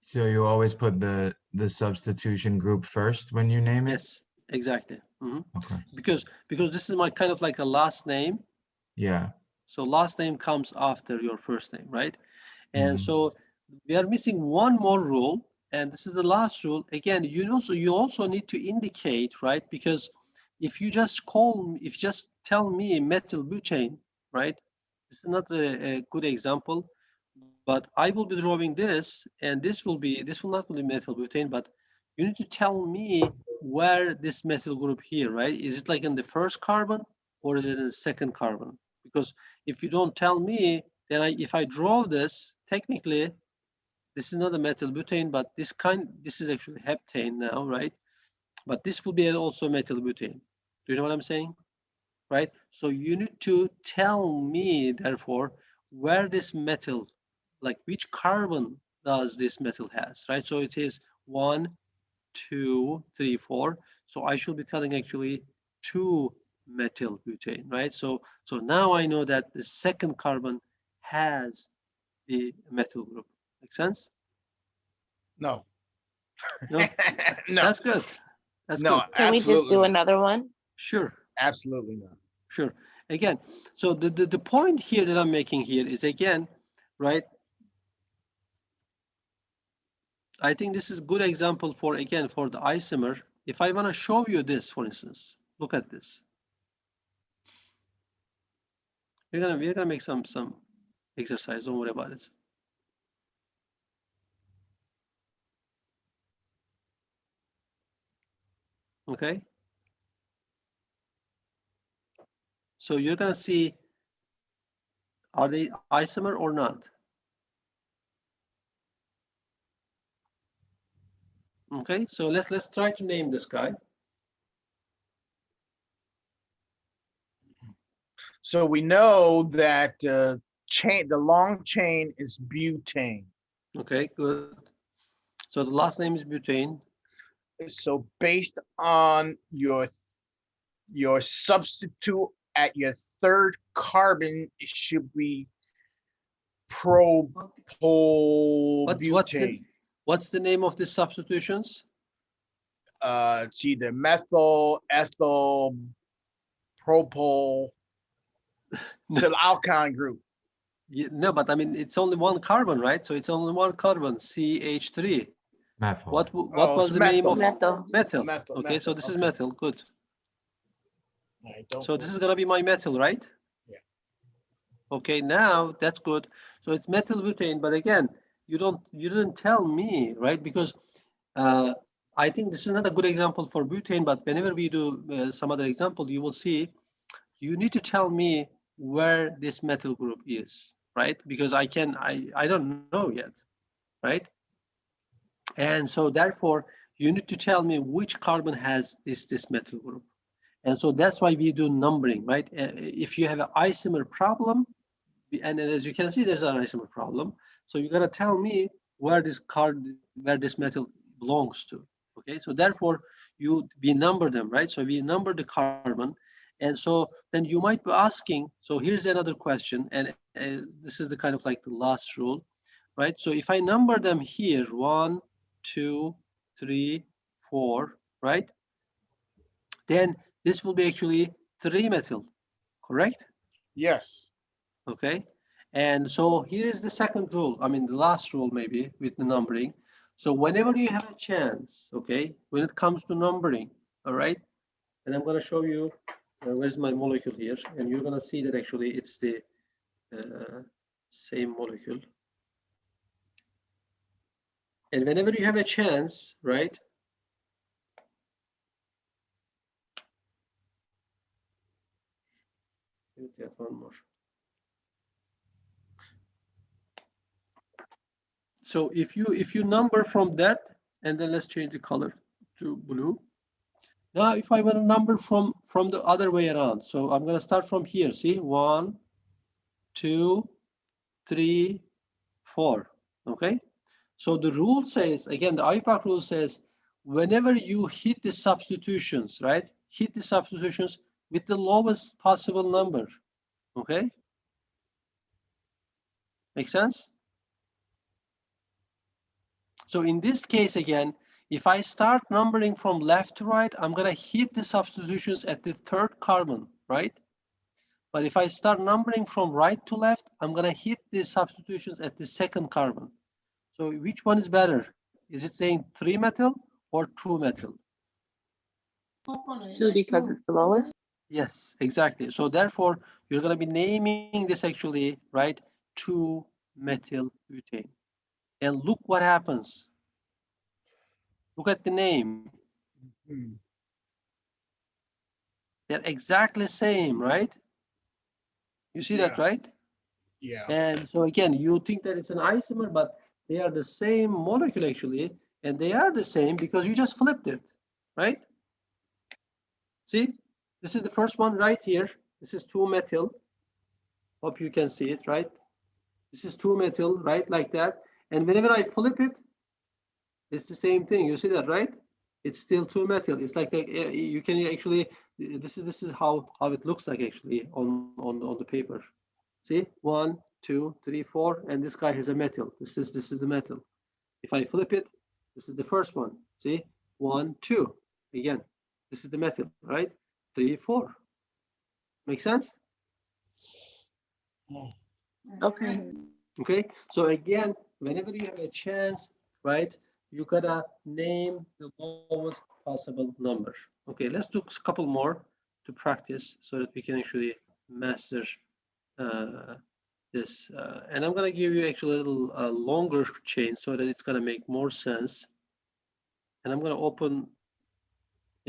So you always put the substitution group first when you name it? Yes, exactly. Okay. Because this is my kind of like a last name. Yeah. So last name comes after your first name, right? And Mhm. so we are missing one more rule, and this is the last rule. Again, you also need to indicate, right? Because if you just if you just tell me methyl butane, right? This is not a good example, but I will be drawing this, and this will not be methyl butane, but you need to tell me where this methyl group here, right? Is it like in the first carbon or is it in the second carbon? Because if you don't tell me, then if I draw this, technically, this is not a methyl butane, but this is actually heptane now, right? But this will be also methyl butane. Do you know what I'm saying? Right? So you need to tell me, therefore, where this metal, like which carbon does this metal has, right? So it is 1, 2, 3, 4. So I should be telling actually 2 methyl butane, right? So now I know that the second carbon has the methyl group. Make sense? No. No? No. That's good. That's No, good. Can we just absolutely do not. another one? Sure. Absolutely not. Sure. Again, so the point here that I'm making here is, again, right? I think this is a good example for, again, for the isomer. If I want to show you this, for instance, look at this. We're gonna make some exercise. Don't worry about it. Okay. So you're gonna see, are they isomer or not? Okay. So let's try to name this guy. So we know that the long chain is butane. Okay. Good. So the last name is butane. So based on your substitute at your third carbon, it should be propylbutane. What's the name of the substitutions? It's either methyl, ethyl, propyl. It's an alkyne group. No, but I mean, it's only one carbon, right? So it's only one carbon, CH3. Methyl. What Oh, was it's the name of Methyl. methyl? Methyl, Okay, so this is okay. methyl. Good. Don't So this is gonna be my methyl, right? Yeah. Okay, now that's good. So it's methyl butane, but again, you didn't tell me, right? Because I think this is not a good example for butane, but whenever we do some other example, you will see you need to tell me where this methyl group is, right? Because I don't know yet, right? And so therefore, you need to tell me which carbon has this methyl group. And so that's why we do numbering, right? If you have an isomer problem, and then as you can see, there's an isomer problem. So you gotta tell me where this metal belongs to. Okay, so therefore we number them, right? So we number the carbon, and so then you might be asking. So here's another question, and this is the kind of like the last rule, right? So if I number them here, 1, 2, 3, 4, right? Then this will be actually 3 methyl, correct? Yes. Okay. And so here is the second rule. I mean, the last rule maybe with the numbering. So whenever you have a chance, okay, when it comes to numbering, all right, and I'm going to show you, where's my molecule here, and you're going to see that actually it's the same molecule. And whenever you have a chance, right, get one more. So if you number from that, and then let's change the color to blue. Now, if I want to number from the other way around, so I'm going to start from here. See, 1, 2, 3, 4. Okay. So the rule says, again, the IUPAC rule says, whenever you hit the substitutions, right? Hit the substitutions with the lowest possible number. Okay. Make sense? So in this case, again, if I start numbering from left to right, I'm going to hit the substitutions at the third carbon, right? But if I start numbering from right to left, I'm gonna hit these substitutions at the second carbon. So which one is better? Is it saying 3-methyl or 2-methyl? 2 because it's the lowest. Yes, exactly. So therefore, you're going to be naming this actually, right, 2-methyl butane. And look what happens. Look at the name. Hmm. They're exactly same, right? You see that, Yeah. right? Yeah. And so again, you think that it's an isomer, but they are the same molecule actually, and they are the same because you just flipped it, right? See, this is the first one right here. This is 2-methyl. Hope you can see it, right? This is 2-methyl, right, like that. And whenever I flip it, it's the same thing. You see that, right? It's still 2-methyl. It's like you can actually. This is how it looks like actually on the paper. See, 1, 2, 3, 4, and this guy has a methyl. This is the methyl. If I flip it, this is the first one. See, 1, 2. Again, this is the methyl, right? 3, 4. Make sense? Okay. Okay, so again, whenever you have a chance, right, you gotta name the lowest possible number. Okay, let's do a couple more to practice so that we can actually master this. And I'm gonna give you actually a little longer chain so that it's gonna make more sense. And I'm gonna open.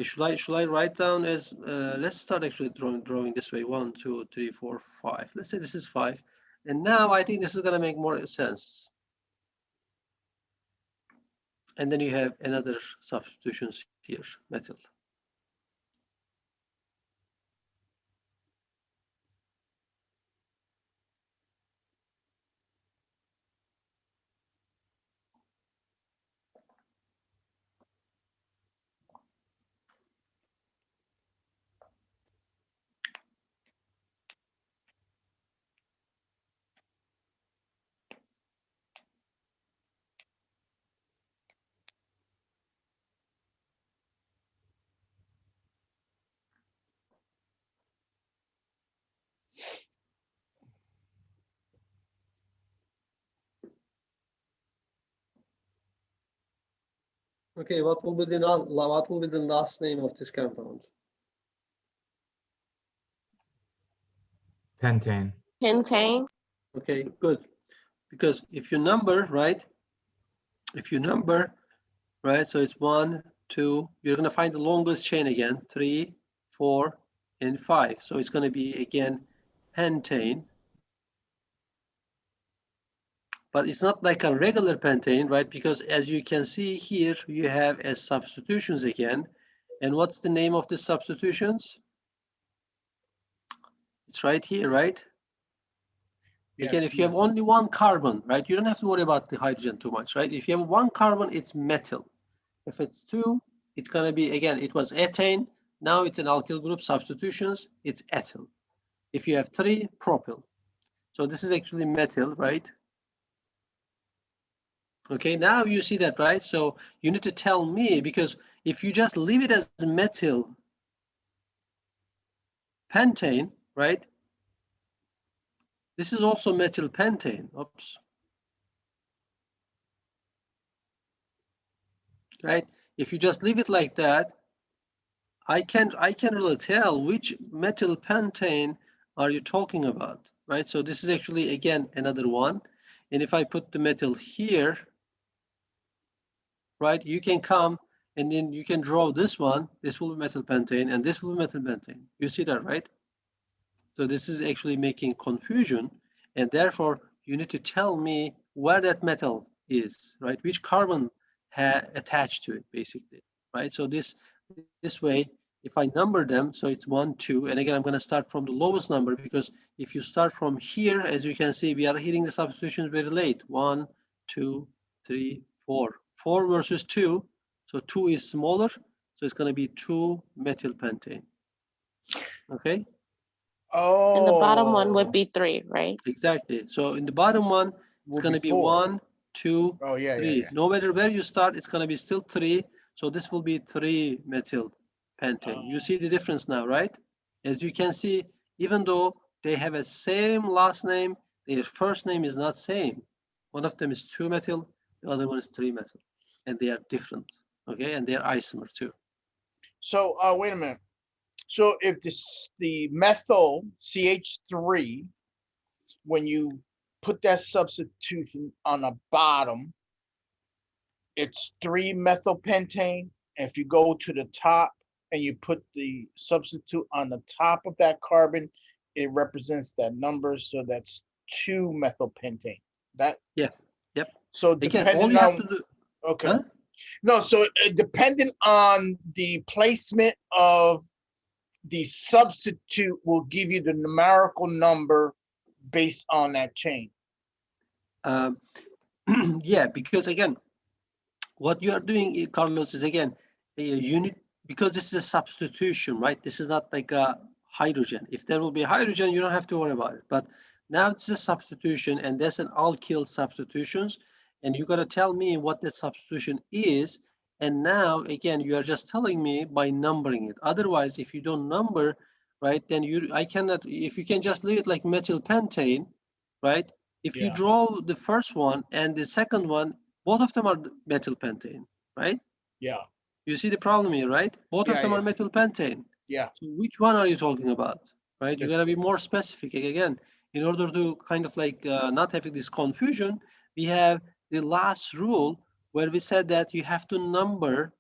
Should I write down as? Let's start actually drawing this way. 1, 2, 3, 4, 5. Let's say this is 5. And now I think this is gonna make more sense. And then you have another substitutions here, methyl. Okay, what will be the last name of this compound? Pentane. Pentane. Okay, good. Because if you number, right? If you number, right? So it's 1, 2. You're gonna find the longest chain again. 3, 4, and 5. So it's gonna be again pentane. But it's not like a regular pentane, right? Because as you can see here, you have as substitutions again. And what's the name of the substitutions? It's right here, right? Again, if you have only one carbon, right, you don't have to worry about the hydrogen too much, right? If you have one carbon, it's methyl. If it's 2, it's going to be, again, it was ethane. Now it's an alkyl group substitutions, it's ethyl. If you have 3, propyl. So this is actually methyl, right? Okay, now you see that, right? So you need to tell me, because if you just leave it as methyl pentane, right? This is also methyl pentane. Oops. Right? If you just leave it like that, I can't really tell which methyl pentane are you talking about, right? So this is actually, again, another one. And if I put the methyl here, right, you can come and then you can draw this one. This will be methyl pentane and this will be methyl pentane. You see that, right? So this is actually making confusion. And therefore, you need to tell me where that metal is, right? Which carbon attached to it, basically, right? So this way, if I number them, so it's 1, 2, and again, I'm going to start from the lowest number, because if you start from here, as you can see, we are hitting the substitutions very late. 1, 2, 3, 4. 4 versus 2, so 2 is smaller, so it's going to be 2-methyl pentane. Okay. Oh. And the bottom one would be 3, right? Exactly. So in the bottom one, it's going to be 4. 1, 2, Oh, yeah, 3. yeah. No matter where you start, it's going to be still 3. So this will be 3-methyl pentane. You see the difference now, right? As you can see, even though they have a same last name, their first name is not same. One of them is 2-methyl, the other one is 3-methyl, and they are different, okay? And they're isomer too. So wait a minute. So if the methyl CH3, when you put that substitution on the bottom, it's 3-methylpentane. And if you go to the top and you put the substitute on the top of that carbon, it represents that number. So that's 2-methylpentane. That Yeah. Yep. So Again, all depending you have on to do, okay. huh? No, so depending on the placement of the substitute will give you the numerical number based on that chain. Yeah, because again, what you are doing, Carlos, is again a unit, because this is a substitution, right? This is not like a hydrogen. If there will be hydrogen, you don't have to worry about it. But now it's a substitution, and there's an alkyl substitutions, and you got to tell me what that substitution is. And now again, you are just telling me by numbering it. Otherwise, if you don't number, right, then I cannot. If you can just leave it like methylpentane, right? If you Yeah. draw the first one and the second one, both of them are methylpentane, right? Yeah. You see the problem here, right? Both of Yeah, them are yeah. methylpentane. Yeah. So which one are you talking about, right? You Yes. got to be more specific. Again, in order to kind of like not having this confusion, we have the last rule where we said that you have to number,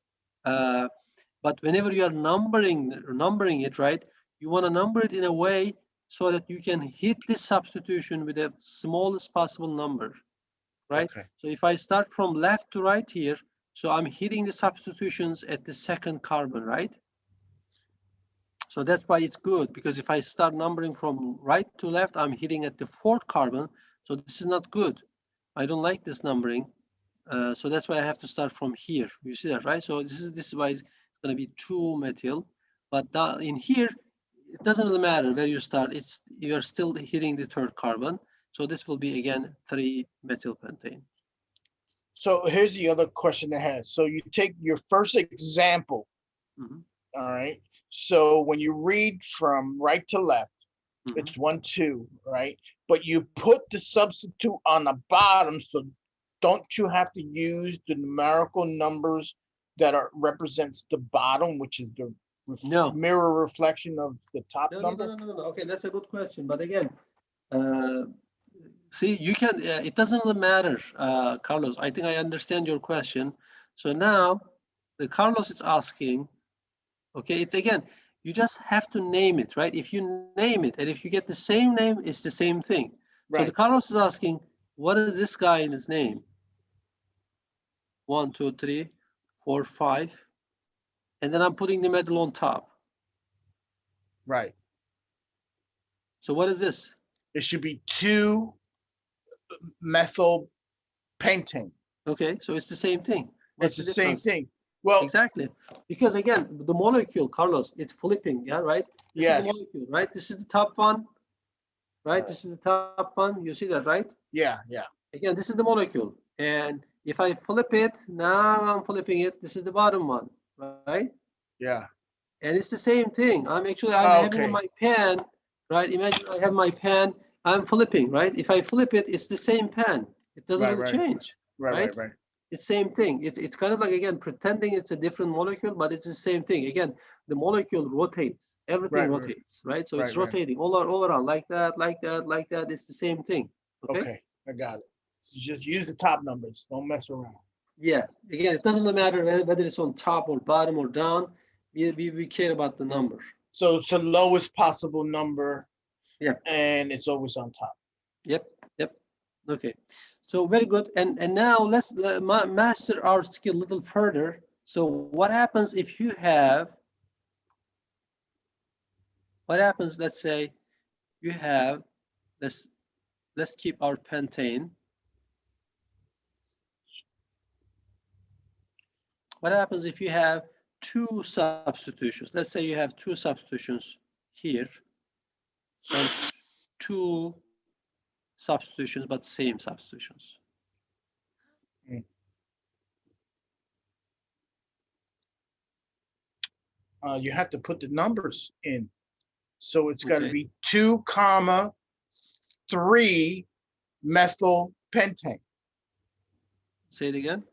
but whenever you are numbering it, right, you want to number it in a way so that you can hit this substitution with the smallest possible number, right? Okay. So if I start from left to right here, so I'm hitting the substitutions at the second carbon, right? So that's why it's good, because if I start numbering from right to left, I'm hitting at the fourth carbon. So this is not good. I don't like this numbering. So that's why I have to start from here. You see that, right? So this is why it's going to be 2-methyl. But in here, it doesn't really matter where you start. You are still hitting the third carbon. So this will be again 3-methylpentane. So here's the other question I had. So you take your first example, Mhm. all right? So when you read from right to left, Mhm. it's 1, 2, right? But you put the substitute on the bottom, so don't you have to use the numerical numbers that represents the bottom, which is the No. mirror reflection of the top No. number? Okay, that's a good question. But again, see, you can, it doesn't really matter, Carlos. I think I understand your question. So now, the Carlos is asking, okay, it's again, you just have to name it, right? If you name it, and if you get the same name, it's the same thing. So the Right. Carlos is asking, what is this guy in his name? 1, 2, 3, 4, 5. And then I'm putting the metal on top. Right. So what is this? It should be 2-methylpentane. Okay, so it's the same thing. It's What's the the same difference? thing. Well, Exactly. Because again, the molecule, Carlos, it's flipping, yeah, right? This is yes. the molecule, right? This is the top one, right? Right. This is the top one. You see that, right? Yeah, yeah. Again, this is the molecule. And if I flip it, now I'm flipping it. This is the bottom one, right? Yeah. And it's the same thing. I'm having Okay. my pen, right? Imagine I have my pen. I'm flipping, right? If I flip it, it's the same pen. It doesn't Right, really right. change, Right, right? right. It's same thing. It's kind of like, again, pretending it's a different molecule, but it's the same thing. Again, the molecule rotates. Everything Right, rotates, right? So it's right, right. rotating all around, like that, like that, like that. It's the same thing. Okay. Okay, I got it. So just use the top numbers. Don't mess around. Yeah. Again, it doesn't matter whether it's on top or bottom or down. We care about the number. So it's the lowest possible number. Yeah. And it's always on top. Yep. Okay. So very good. And now let's master our skill a little further. So what happens if you have? What happens? Let's say you have. Let's keep our pentane. What happens if you have two substitutions? Let's say you have two substitutions here and two substitutions, but same substitutions. You have to put the numbers in. So it's got to Okay. be 2, 3 methyl pentane. Say it again.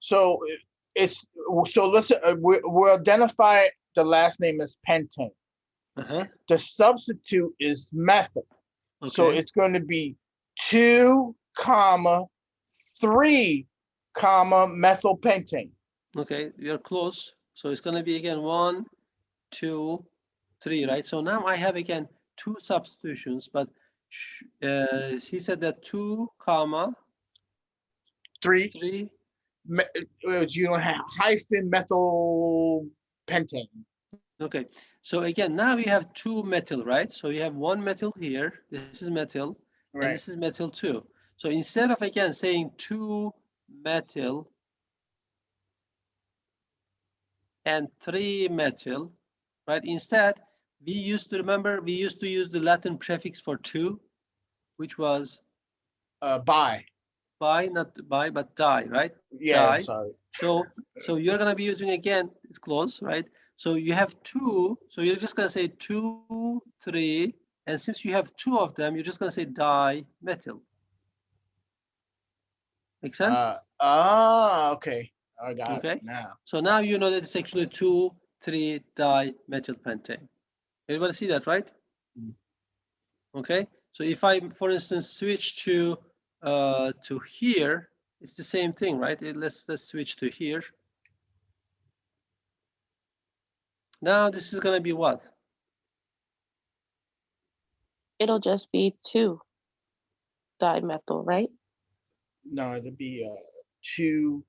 So it's so let's we'll identify the last name as pentane. Uh-huh. The substitute is methyl. So Okay. it's going to be 2, 3, methyl pentane. Okay, you're close. So it's going to be again 1, 2, 3, right? So now I have again 2 substitutions, but he said that 2, 3, 3. you don't have hyphen methyl pentane. Okay, so again, now we have 2 methyl, right? So you have 1 methyl here. This is methyl, and Right. this is methyl too. So instead of again saying 2 methyl and 3 methyl, right? Instead, we used to use the Latin prefix for 2, which was Bi. not bi, but di, right? Yeah, I'm Di. sorry. So you're gonna be using again, it's close, right? So you have 2, so you're just gonna say 2, 3, and since you have 2 of them, you're just gonna say dimethyl. Make sense? Okay. I got Okay. it now. So now you know that it's actually 2, 3 dimethylpentane. Everybody see that, right? Mm. Okay. So if I, for instance, switch to here, it's the same thing, right? Let's switch to here. Now this is gonna be what? It'll just be 2 dimethyl, right? No, it'd be 2,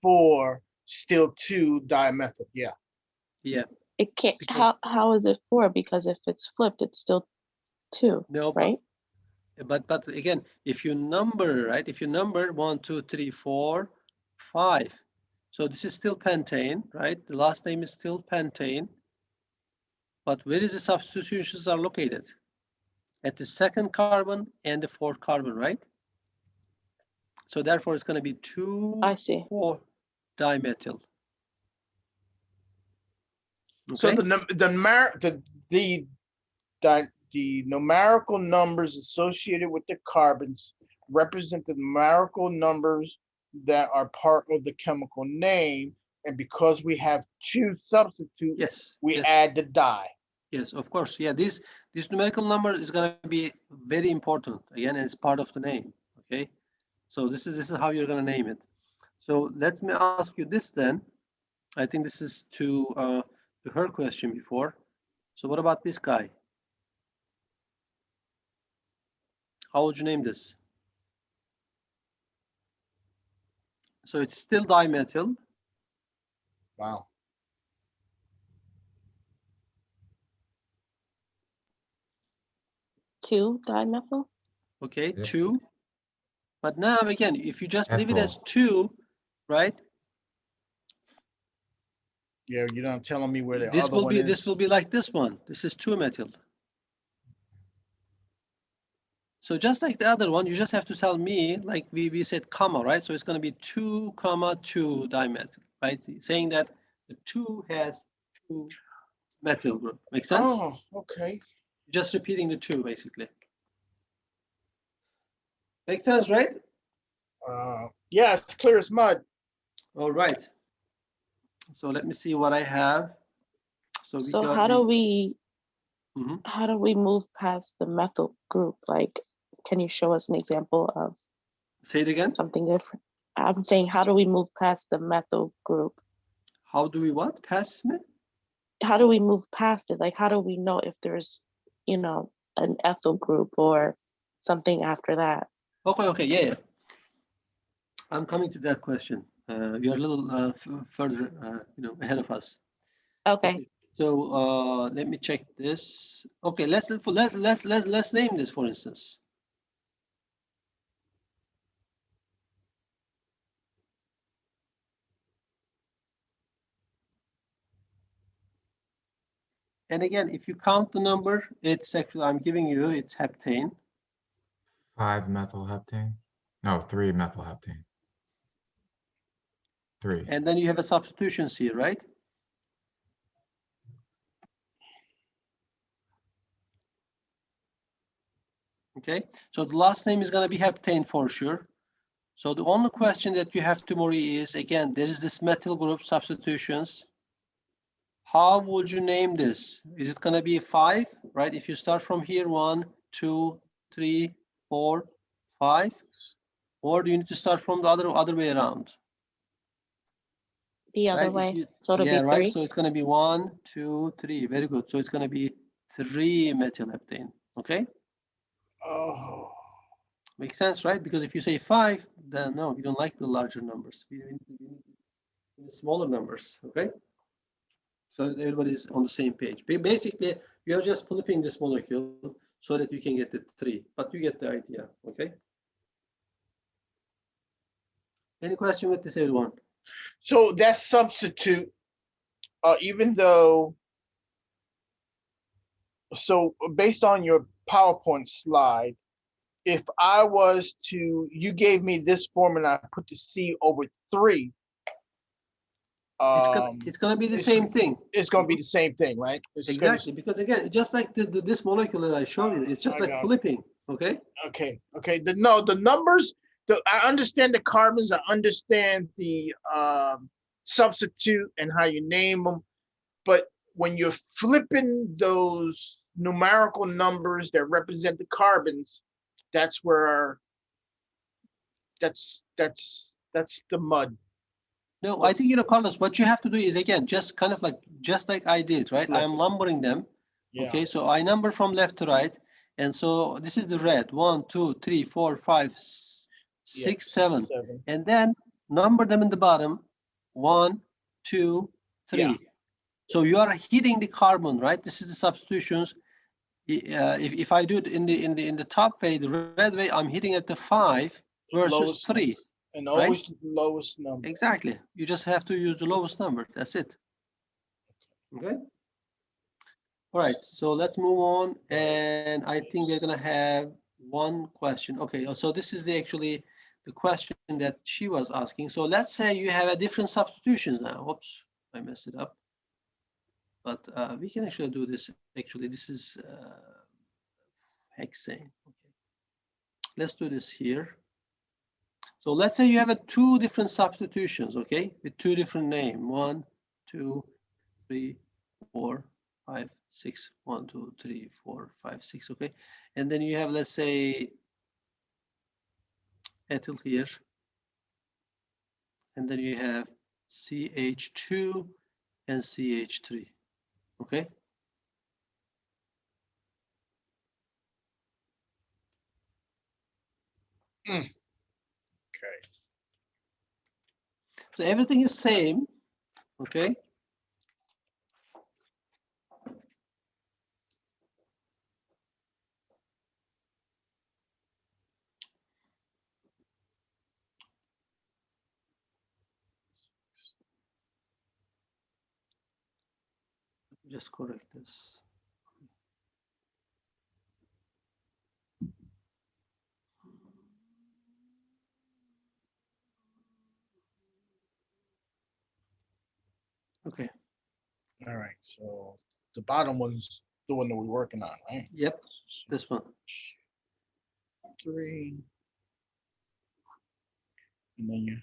4, still 2 dimethyl. Yeah. Yeah. It can't. Because How is it 4? Because if it's flipped, it's still 2, no, right? but again, if you number, right? If you number 1, 2, 3, 4, 5, so this is still pentane, right? The last name is still pentane, but where is the substitutions are located? At the second carbon and the fourth carbon, right? So therefore, it's going to be 2, I see. 4 dimethyl. Okay. So the numerical numbers associated with the carbons represent the numerical numbers that are part of the chemical name, and because we have 2 substitutes, yes, we yes. add the di. Yes, of course. Yeah, this numerical number is going to be very important again, and it's part of the name. Okay, so this is how you're going to name it. So let me ask you this then. I think this is to her question before. So what about this guy? How would you name this? So it's still dimethyl. Wow. Two dimethyl. Okay, Yeah. 2. But now again, if you just leave it as Ethyl. 2, right? Yeah, you're not telling me where the This other will one be is. like this one. This is 2-methyl. So just like the other one, you just have to tell me, like we said comma, right? So it's going to be 2, 2 dimethyl, right? Saying that the 2 has 2 methyl group. Make sense? Oh, okay. Just repeating the 2 basically. Make sense, right? Yeah, it's clear as mud. All right. So let me see what I have. So we So got. how do we Mhm. how do we move past the methyl group? Like, can you show us an example of Say it again. something different? I'm saying, how do we move past the methyl group? How do we what? Pass me? How do we move past it? Like, how do we know if there's, an ethyl group or something after that? Okay, yeah. I'm coming to that question. You're a little further, ahead of us. Okay. So let me check this. Okay, let's name this, for instance. And again, if you count the number, it's actually I'm giving you it's heptane. 5-methylheptane. No, 3-methylheptane. 3. And then you have a substitutions here, right? Okay, so the last name is going to be heptane for sure. So the only question that you have to worry is, again, there is this methyl group substitutions. How would you name this? Is it going to be 5, right? If you start from here, 1, 2, 3, 4, 5, or do you need to start from the other way around? The other Right? way. So it'll Yeah, be right. 3. So it's going to be 1, 2, 3. Very good. So it's going to be 3 methylheptane. Okay, Oh. makes sense, right? Because if you say 5, then no, we don't like the larger numbers. We need smaller numbers. Okay. So that everybody's on the same page. Basically, you're just flipping this molecule so that you can get the 3, but you get the idea. Okay. Any question with this, everyone? So that substitute, even though, so based on your PowerPoint slide, if I was to, you gave me this formula, I put the C over 3. It's gonna be the same thing. It's going to be the same thing, right? Exactly, because again, just like this molecule that I showed you, it's just I like got it. flipping. Okay. Okay. The numbers. I understand the carbons. I understand the substitute and how you name them. But when you're flipping those numerical numbers that represent the carbons, that's where that's the mud. No, I think, Carlos, what you have to do is, again, just kind of like, just like I did, right? Flip. I'm numbering them. Yeah. Okay, so I number from left to right. And so this is the red, 1, 2, 3, 4, 5, 6, Yes, 7. And then number them in the bottom, 1, 2, 3. Yeah. So you are hitting the carbon, right? This is the substitutions. If I do it in the top way, the red way, I'm hitting at the 5 versus Lowest 3. number. And always the lowest number. Exactly. You just have to use the lowest number. That's it. Okay. All right. So let's move on. And I think we're gonna have one question. Okay. So this is actually the question that she was asking. So let's say you have a different substitutions now. Oops, I messed it up. But we can actually do this. Actually, this is hexane. Okay. Let's do this here. So let's say you have 2 different substitutions, okay, with 2 different names. 1, 2, 3, 4, 5, 6. 1, 2, 3, 4, 5, 6. Okay, and then you have, let's say, ethyl here, and then you have CH2 and CH3. Okay. Okay. So everything is same. Okay. Just correct this. Okay. All right. So the bottom one's the one that we're working on, right? Yep. This one. 3. And then you.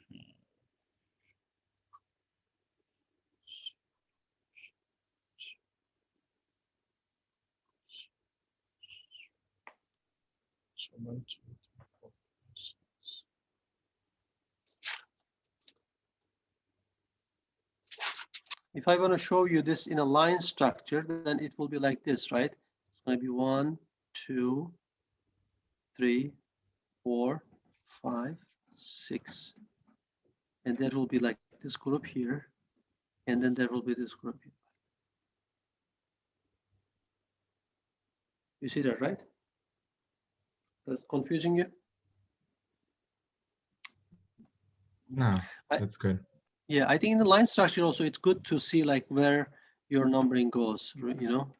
So 1, 2, 3, 4, 5, 6. If I want to show you this in a line structure, then it will be like this, right? It's going to be 1, 2, 3, 4, 5, 6. And there will be like this group here. And then there will be this group here. You see that, right? That's confusing you? No, that's good. Yeah, I think in the line structure also, it's good to see like where your numbering goes, you know?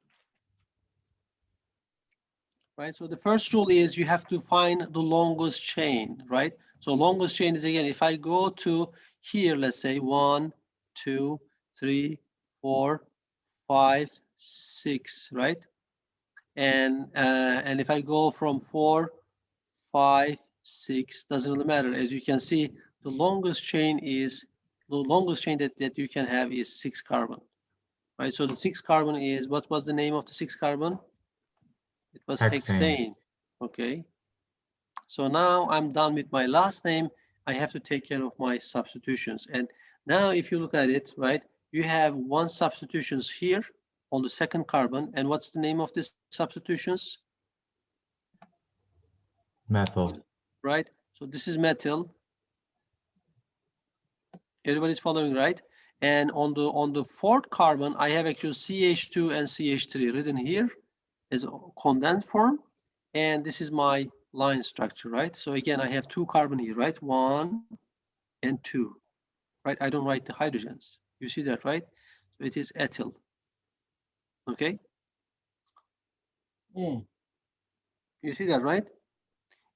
Right, so the first rule is you have to find the longest chain, right? So longest chain is, again, if I go to here, let's say 1, 2, 3, 4, 5, 6, right? And if I go from 4, 5, 6, doesn't really matter. As you can see, the longest chain that you can have is 6 carbon, right? So the 6 carbon is, what was the name of the 6 carbon? It was Hexane. hexane. Okay. So now I'm done with my last name. I have to take care of my substitutions. And now if you look at it, right, you have 1 substitutions here on the second carbon. And what's the name of this substitutions? Methyl. Right? So this is methyl. Everybody's following, right? And on the fourth carbon, I have actually CH2 and CH3 written here as a condensed form. And this is my line structure, right? So again, I have 2 carbon here, right? 1 and 2, right? I don't write the hydrogens. You see that, right? So it is ethyl. Okay. You see that, right?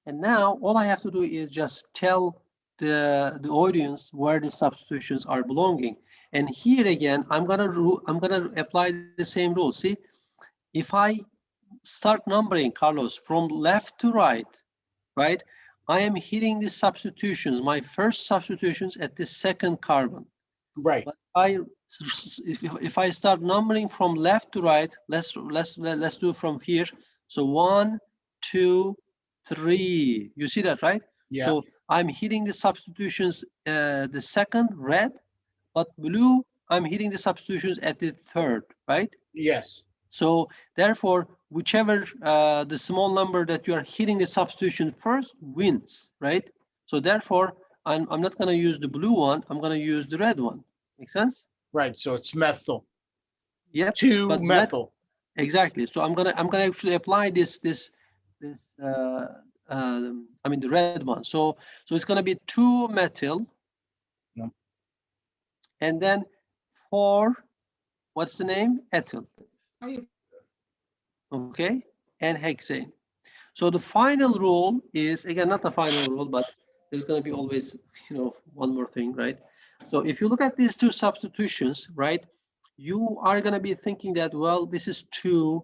And now all I have to do is just tell the audience where the substitutions are belonging. And here again, I'm gonna apply the same rule. See, if I start numbering, Carlos, from left to right, right? I am hitting the substitutions, my first substitutions at the second carbon. Right. But if I start numbering from left to right, let's do from here. So 1, 2, 3. You see that, right? Yeah. So I'm hitting the substitutions, the second red, but blue, I'm hitting the substitutions at the third, right? Yes. So therefore, whichever the small number that you are hitting the substitution first wins, right? So therefore, I'm not going to use the blue one. I'm going to use the red one. Make sense? Right. So it's methyl. Yep. 2 but methyl. Exactly. So I'm gonna actually apply this I mean the red one. So it's gonna be 2 methyl. No. And then 4, what's the name? Ethyl. Okay, and hexane. So the final rule is, again, not the final rule, but there's going to be always, one more thing, right? So if you look at these 2 substitutions, right, you are going to be thinking that, well, this is 2,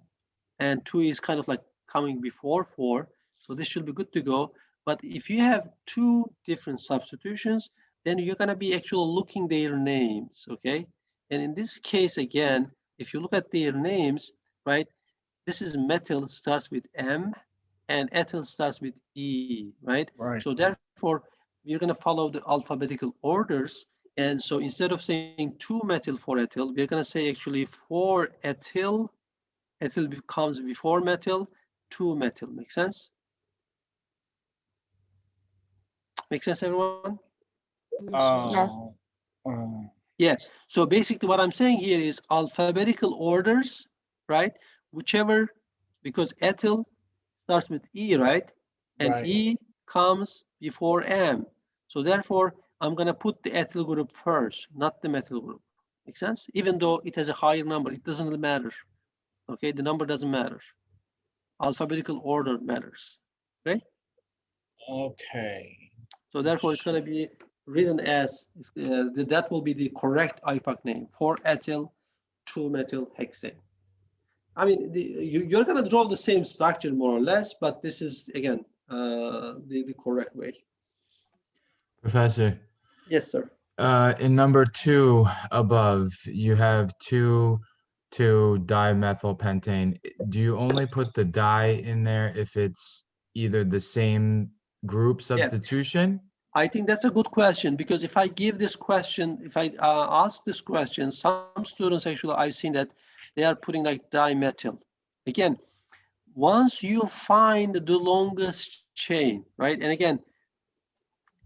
and 2 is kind of like coming before 4, so this should be good to go. But if you have 2 different substitutions, then you're going to be actually looking their names, okay? And in this case, again, if you look at their names, right, this is methyl starts with M, and ethyl starts with E, right? Right. So therefore, we're going to follow the alphabetical orders. And so instead of saying 2 methyl for ethyl, we're going to say actually 4 ethyl. Ethyl comes before methyl, 2 methyl. Make sense? Make sense, everyone? Yeah. So basically what I'm saying here is alphabetical orders, right? Whichever, because ethyl starts with E, right? And Right. E comes before M. So therefore, I'm going to put the ethyl group first, not the methyl group. Make sense? Even though it has a higher number, it doesn't really matter. Okay, the number doesn't matter. Alphabetical order matters. Okay? Okay. So therefore, it's going to be written as, that will be the correct IUPAC name, 4-ethyl, 2-methyl hexane. I mean, you're going to draw the same structure more or less, but this is, again, the correct way. Professor. Yes, sir. In number 2 above, you have 2,2-dimethylpentane. Do you only put the di in there if it's either the same group substitution? I think that's a good question, because if I give this question, if I ask this question, some students actually, I've seen that they are putting like dimethyl. Again, once you find the longest chain, right? And again,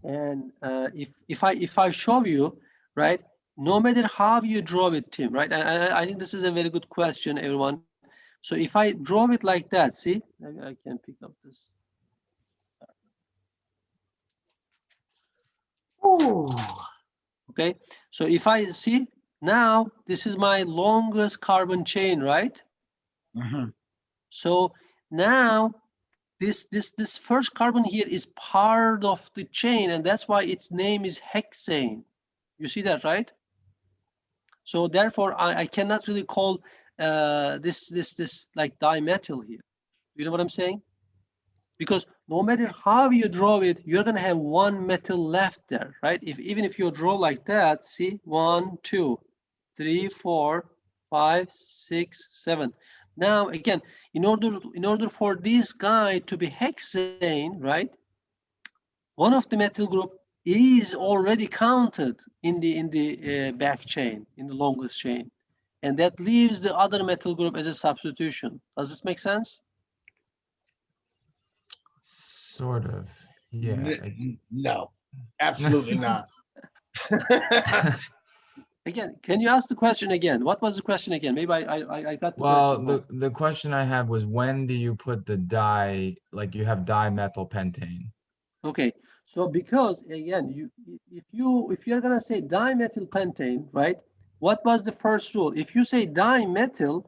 and if I show you, right, no matter how you draw it, Tim, right? And I think this is a very good question, everyone. So if I draw it like that, see, I can pick up this. Okay, so if I see now, this is my longest carbon chain, right? So now this first carbon here is part of the chain, and that's why its name is hexane. You see that, right? So therefore, I cannot really call this like dimethyl here. You know what I'm saying? Because no matter how you draw it, you're gonna have one metal left there, right? Even if you draw like that, see, 1, 2, 3, 4, 5, 6, 7. Now again, in order for this guy to be hexane, right? One of the methyl group is already counted in the back chain, in the longest chain, and that leaves the other methyl group as a substitution. Does this make sense? Sort of. Yeah. No, absolutely not. Again, can you ask the question again? What was the question again? Maybe I got the Well, question wrong. the question I have was, when do you put the di, like you have dimethylpentane? Okay, so because again, if you're gonna say dimethyl pentane, right? What was the first rule? If you say dimethyl,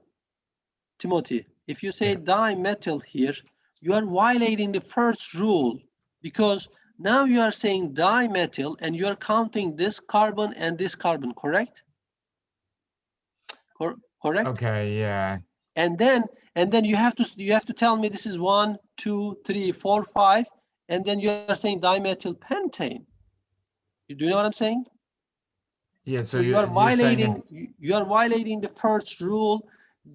Timothy, if you say Yeah. dimethyl here, you are violating the first rule, because now you are saying dimethyl and you are counting this carbon and this carbon, correct? Correct? Okay, yeah. And then you have to tell me this is 1, 2, 3, 4, 5, and then you are saying dimethyl pentane. Do you know what I'm saying? Yeah, So so you're saying you are violating the first rule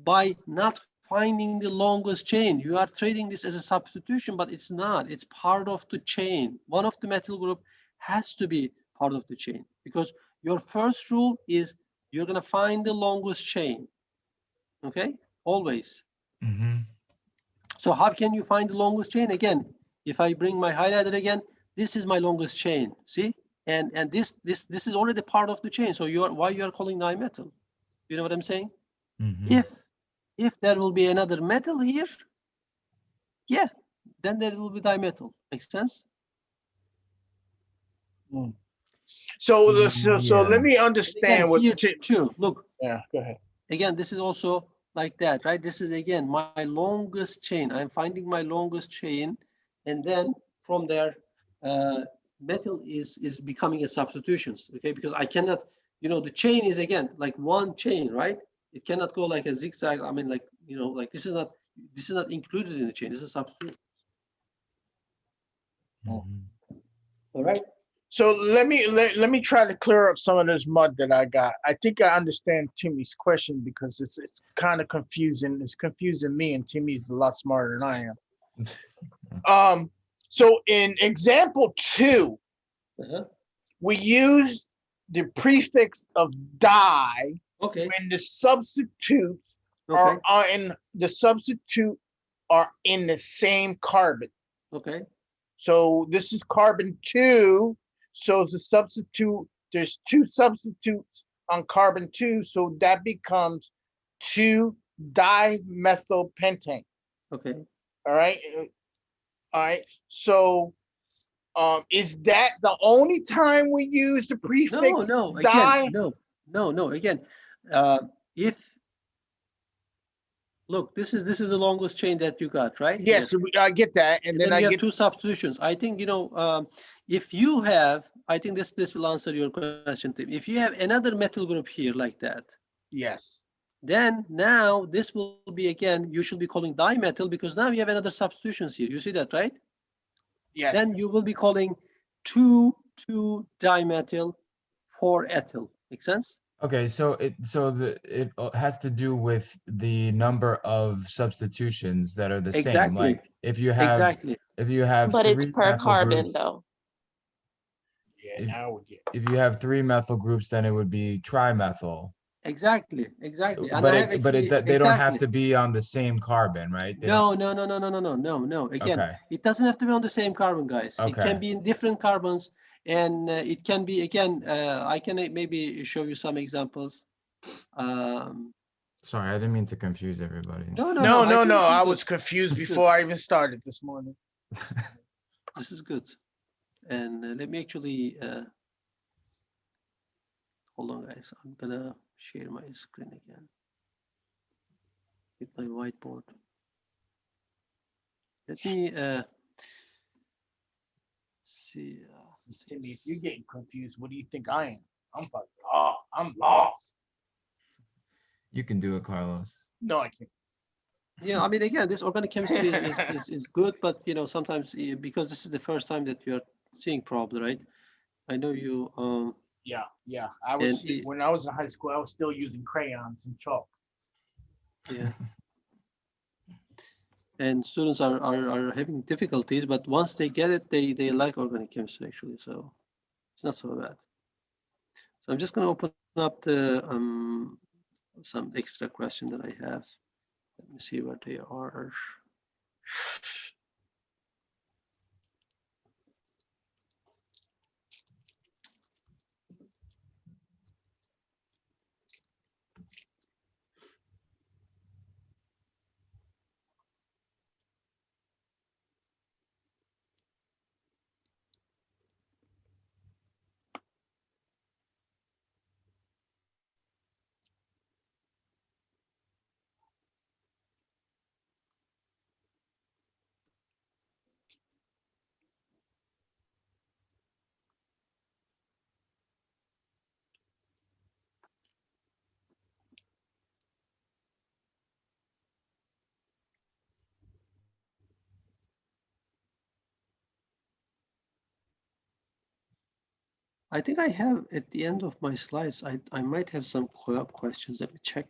by not finding the longest chain. You are treating this as a substitution, but it's not. It's part of the chain. One of the methyl group has to be part of the chain, because your first rule is you're gonna find the longest chain. Okay, always. Mhm. So how can you find the longest chain? Again, if I bring my highlighter again, this is my longest chain. See, and this is already part of the chain. So why you are calling dimethyl? You know what I'm saying? Mhm. If there will be another metal here, yeah, then there will be dimethyl. Makes sense? So let Yeah. me And again, understand what. here too. Look, Yeah, go ahead. again, this is also like that, right? This is again my longest chain. I'm finding my longest chain, and then from there, metal is becoming a substitutions. Okay, because I cannot, the chain is again like one chain, right? It cannot go like a zigzag. I mean, like like this is not included in the chain. This is a substitution. Mhm. All right. So let me try to clear up some of this mud that I got. I think I understand Timmy's question, because it's kind of confusing. It's confusing me, and Timmy's a lot smarter than I am. So in example 2, Uh-huh. we use the prefix of di Okay. when the substitutes Okay. are in the same carbon. Okay. So this is carbon 2. So the substitute, there's 2 substitutes on carbon 2. So that becomes 2-dimethylpentane. Okay. All right. All right. So is that the only time we use the prefix No. Again, di? no. Again, if look, this is the longest chain that you got, right? Yes, I get that. And And then then I you have get 2 substitutions. I think if you have, I think this will answer your question, Tim. If you have another metal group here like that, yes. then now this will be again, you should be calling dimethyl, because now you have another substitutions here. You see that, right? Yes. Then you will be calling 2,2-dimethyl 4-ethyl. Make sense? Okay, so it has to do with the number of substitutions that are the same. Exactly. Like if you have Exactly. But it's 3 per methyl carbon groups, though. Yeah, if, now we get. if you have 3 methyl groups, then it would be trimethyl. Exactly. So, And I have actually they don't have exactly. to be on the same carbon, right? They don't. No. Again, Okay. it doesn't have to be on the same carbon, guys. It can Okay. be in different carbons, and it can be again. I can maybe show you some examples. Sorry, I didn't mean to confuse everybody. No. No. I think this is I good. was confused This is before I even started this morning. This is good. And let me actually hold on, guys. I'm gonna share my screen again with my whiteboard. Let me see. Timmy, if you're getting confused, what do you think I am? I'm fucking lost. I'm lost. You can do it, Carlos. No, I can't. Yeah, I mean, again, this organic chemistry is good, but you know, sometimes because this is the first time that you are seeing probably, right? I know you Yeah, yeah. I was And it- when I was in high school, I was still using crayons and chalk. yeah. And students are having difficulties, but once they get it, they like organic chemistry actually. So it's not so bad. So I'm just going to open up the some extra question that I have. Let me see what they are. I think I have at the end of my slides, I might have some co-op questions. Let me check.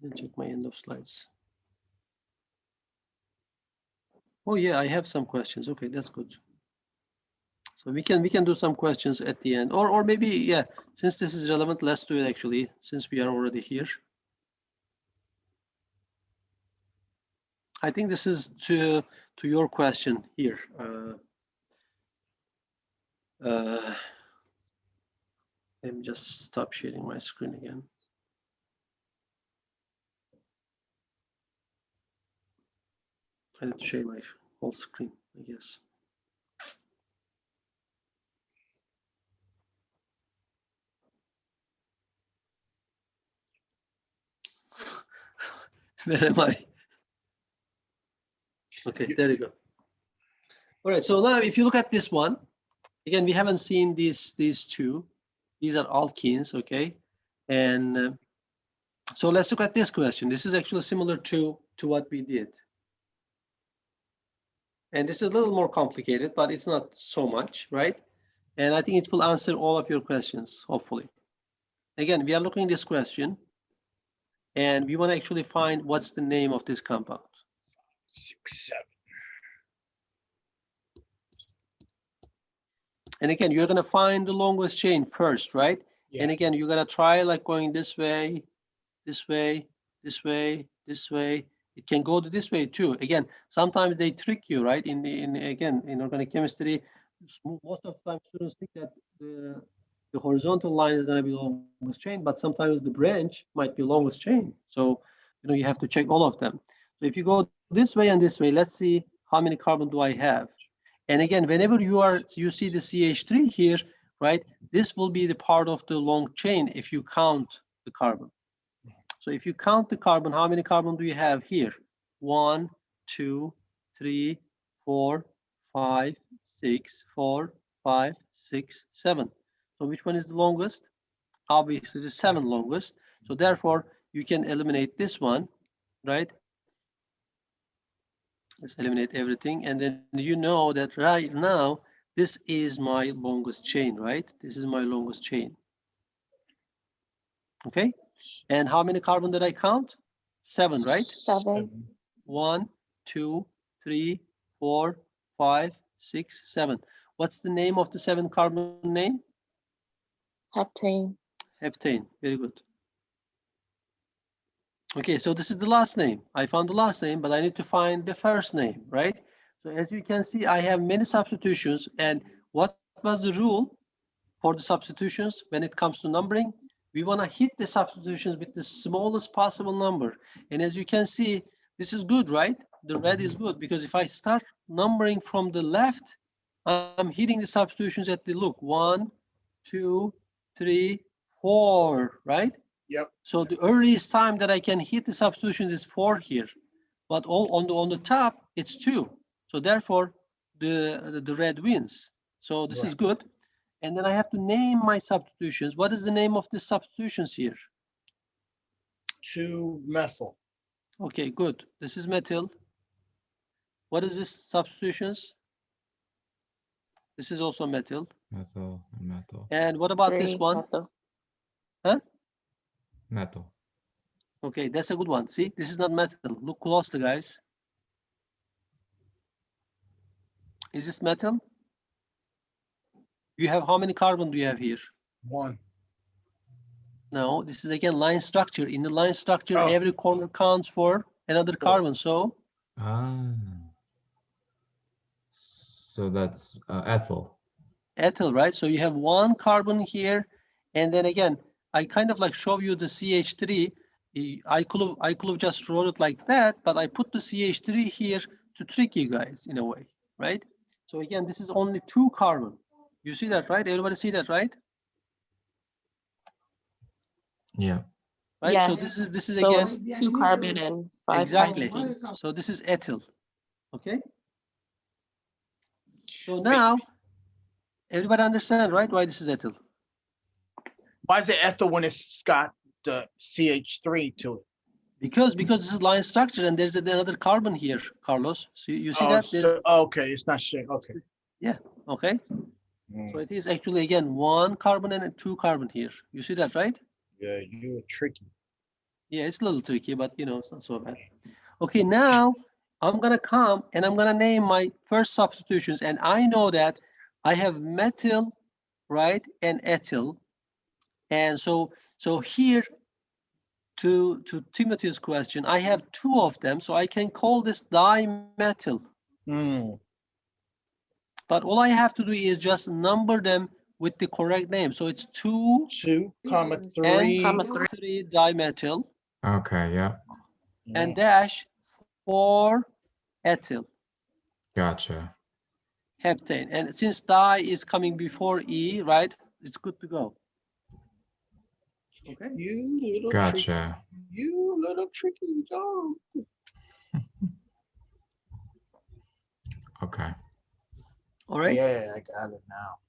Let me check my end of slides. Oh yeah, I have some questions. Okay, that's good. So we can do some questions at the end, or maybe yeah, since this is relevant, let's do it actually, since we are already here. I think this is to your question here. Let me just stop sharing my screen again. I need to share my whole screen, I guess. Where am I? Okay, there you go. All right, so now if you look at this one, again, we haven't seen these two. These are alkenes, okay? And so let's look at this question. This is actually similar to what we did. And this is a little more complicated, but it's not so much, right? And I think it will answer all of your questions, hopefully. Again, we are looking at this question, and we want to actually find what's the name of this compound. 6, 7. And again, you're going to find the longest chain first, right? Yeah. And again, you're going to try like going this way, this way, this way, this way. It can go this way too. Again, sometimes they trick you, right? Again, in organic chemistry, most of the time students think that the horizontal line is going to be longest chain, but sometimes the branch might be longest chain. So, you know, you have to check all of them. So if you go this way and this way, let's see how many carbon do I have. And again, whenever you see the CH3 here, right, this will be the part of the long chain if you count the carbon. So if you count the carbon, how many carbon do you have here? 1, 2, 3, 4, 5, 6, 4, 5, 6, 7. So which one is the longest? Obviously the 7 longest. So therefore you can eliminate this one, right? Let's eliminate everything. And then you know that right now, this is my longest chain, right? This is my longest chain. Okay. And how many carbon did I count? 7, right? 7. 1, 2, 3, 4, 5, 6, 7. What's the name of the 7 carbon name? Heptane. Heptane. Very good. Okay, so this is the last name. I found the last name, but I need to find the first name, right? So as you can see, I have many substitutions. And what was the rule for the substitutions when it comes to numbering? We want to hit the substitutions with the smallest possible number. And as you can see, this is good, right? The red is good because if I start numbering from the left, I'm hitting the substitutions at the look 1, 2, 3, 4, right? Yep. So the earliest time that I can hit the substitutions is 4 here, but on the top it's 2. So therefore, the red wins. So this is good. And then I have to name my substitutions. What is the name of the substitutions here? 2-methyl. Okay, good. This is methyl. What is this substitutions? This is also methyl. Methyl and methyl. And what about this 3 one? methyl. Huh? Methyl. Okay, that's a good one. See, this is not methyl. Look closely, guys. Is this methyl? You have how many carbon do you have here? 1. No, this is again line structure. In the line structure, Oh. every corner counts for another carbon. So Ah. So that's ethyl. ethyl, right? So you have one carbon here, and then again, I kind of like show you the CH3. I could have just wrote it like that, but I put the CH3 here to trick you guys in a way, right? So again, this is only 2 carbon. You see that, right? Everybody see that, right? Yeah. Right. Yes. So this is So again it's 2 carbon and 5 exactly. hydrogens. So this is ethyl. Okay. So now everybody understand, right? Why this is ethyl? Why is it ethyl when it's got the CH3 to it? Because this is line structure and there's another carbon here, Carlos. So you see that? There's, So, okay, it's not shit. Okay. okay. So it is actually again 1 carbon and 2 carbon here. You see that, right? Yeah, you're tricky. Yeah, it's a little tricky, but you know, it's not so bad. Okay, now I'm gonna come and I'm gonna name my first substitutions, and I know that I have methyl, right, and ethyl, and so here to Timothy's question, I have 2 of them, so I can call this dimethyl. But all I have to do is just number them with the correct name. So it's 2, 2, comma, 3. and 3 dimethyl, Okay. Yeah. and dash 4 ethyl. Gotcha. Heptane. And since di is coming before E, right, it's good to go. Okay. You little Gotcha. tricky, you little tricky dog. Okay. All right. Yeah, I got it now.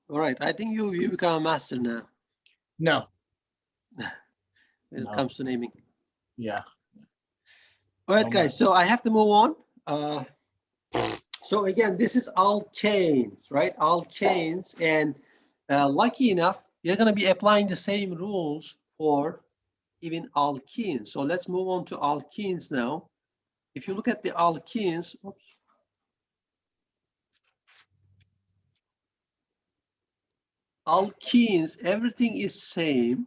All right. I think you become a master now No. when it No. comes to naming. Yeah. All right, No guys. So I have to move on. So again, this is alkanes, right? Alkanes, and lucky enough, you're going to be applying the same rules for even alkenes. So let's move on to alkenes now. If you look at the alkenes, oops. Alkenes, everything is same,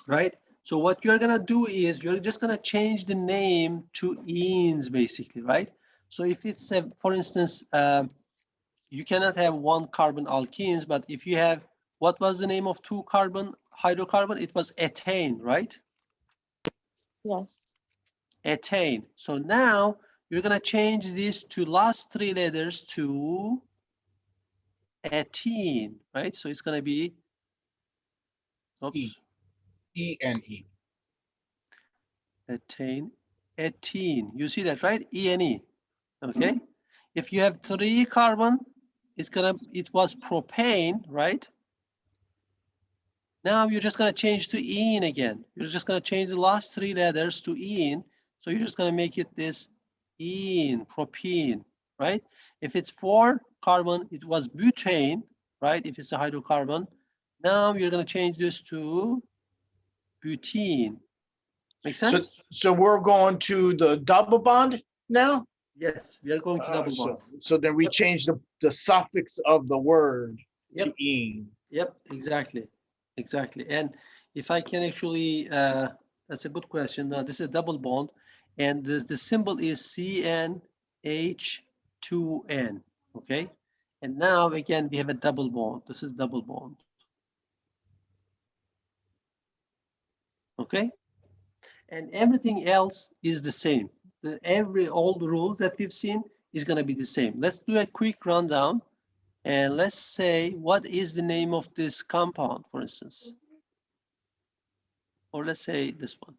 right? So what you're gonna do is you're just gonna change the name to enes, basically, right? So if it's, for instance, you cannot have 1 carbon alkenes, but if you have, what was the name of 2 carbon hydrocarbon? It was ethane, right? Yes. Ethane. So now you're gonna change this to last 3 letters to ethene, right? So it's gonna be, oops. E. E-N-E. Ethane, ethene. You see that, right? E-N-E. Okay. If you have 3 carbon, it was propane, right? Now you're just gonna change to ene again. You're just gonna change the last 3 letters to ene. So you're just gonna make it this ene, propene, right? If it's 4 carbon, it was butane, right? If it's a hydrocarbon. Now you're gonna change this to butene. Make sense? So we're going to the double bond now? Yes, we are going to double bond. So then we Yep. change the suffix of the word Yep. to "ene." Yep, exactly. And if I can actually, that's a good question. Now, this is a double bond, and the symbol is CnH2n, okay? And now, again, we have a double bond. This is double bond. Okay? And everything else is the same. All the rules that we've seen is going to be the same. Let's do a quick rundown. And let's say, what is the name of this compound, for instance? Or let's say this one.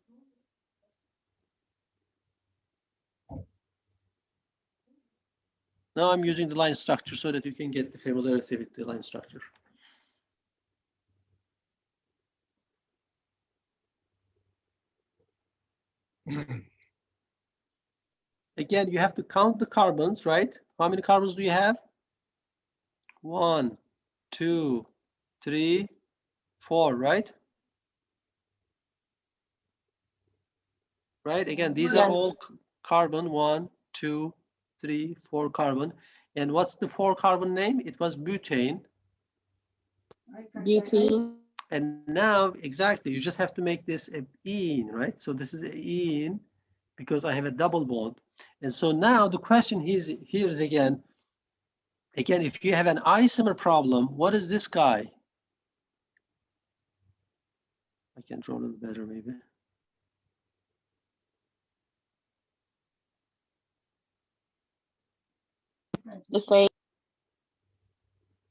Now I'm using the line structure so that you can get the familiarity with the line structure. Again, you have to count the carbons, right? How many carbons do you have? 1, 2, 3, 4, right? Right, again, these are all carbon, 1, 2, 3, 4 carbon. And what's the 4 carbon name? It was butane. Butane. And now, exactly, you just have to make this a ene, right? So this is a ene because I have a double bond. And so now the question here is again, if you have an isomer problem, what is this guy? I can draw a little better maybe. The same.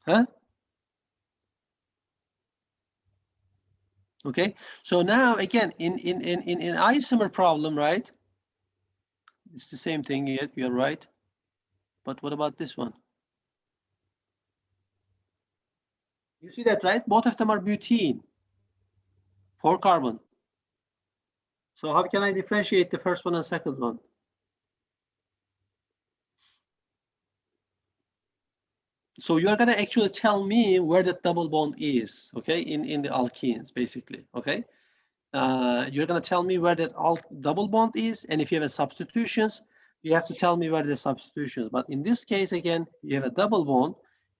Huh? Okay, so now again, in isomer problem, right? It's the same thing, yet you're right. But what about this one? You see that, right? Both of them are butene, 4 carbon. So how can I differentiate the first one and second one? So you're gonna actually tell me where the double bond is, okay? In the alkenes, basically, okay? You're gonna tell me where that double bond is, and if you have a substitutions, you have to tell me where the substitutions. But in this case, again, you have a double bond,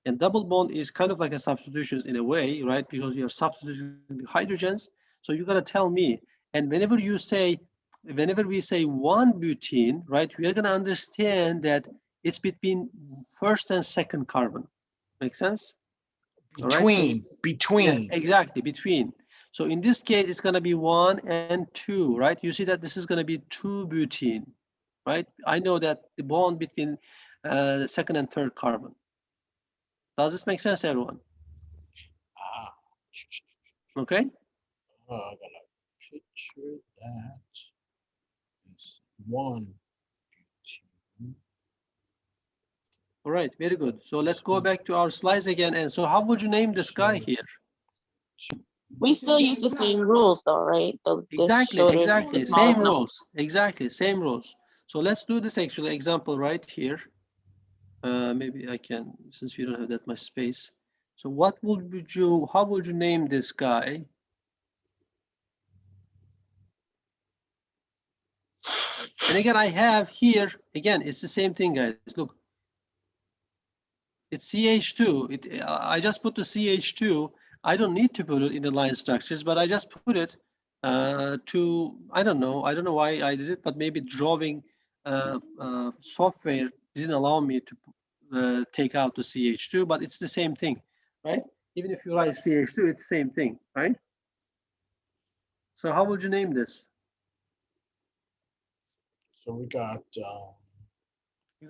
and double bond is kind of like a substitutions in a way, right? Because you're substituting the hydrogens. So you gotta tell me. And whenever we say 1 butene, right, we are gonna understand that it's between first and second carbon. Make sense? Between, So, between. yeah, exactly, between. So in this case, it's going to be 1 and 2, right? You see that this is going to be 2 butene, right? I know that the bond between the second and third carbon. Does this make sense, everyone? Okay. I'm gonna picture that. It's 1 butene. All right, very good. So let's go back to our slides again. And so how would you name this guy here? We still use the same rules though, right? Exactly. Same rules. Exactly, same rules. So let's do this actually example right here. Maybe I can, since we don't have that much space. So how would you name this guy? And again, I have here, again, it's the same thing, guys. Look, it's CH2. I just put the CH2. I don't need to put it in the line structures, but I just put it I don't know why I did it, but maybe drawing software didn't allow me to take out the CH2, but it's the same thing, right? Even if you write CH2, it's the same thing, right? So how would you name this? So we got You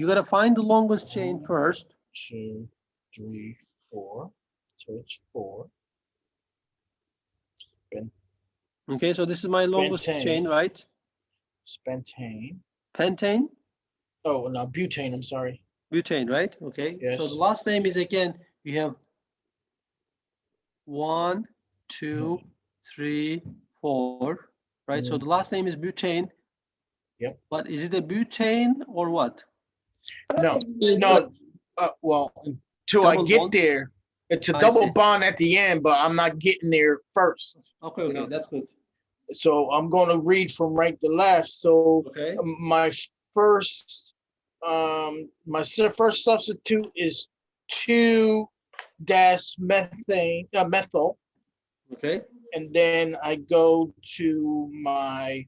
got to find the longest chain first. 2, 3, 4. So it's 4. Okay, so this is my longest chain, right? Pentane. Pentane? Oh, no, butane, I'm sorry. Butane, right? Okay. Yes. So the last name is again, you have 1, 2, 3, 4, right? So the last name is butane. Yep. But is it a butane or what? No. Well, until Double I get bond? there, it's a I double see. bond at the end, but I'm not getting there first. Okay, that's good. So I'm going to read from right to left. So Okay. my first substitute is 2-methyl. Okay. And then I go to my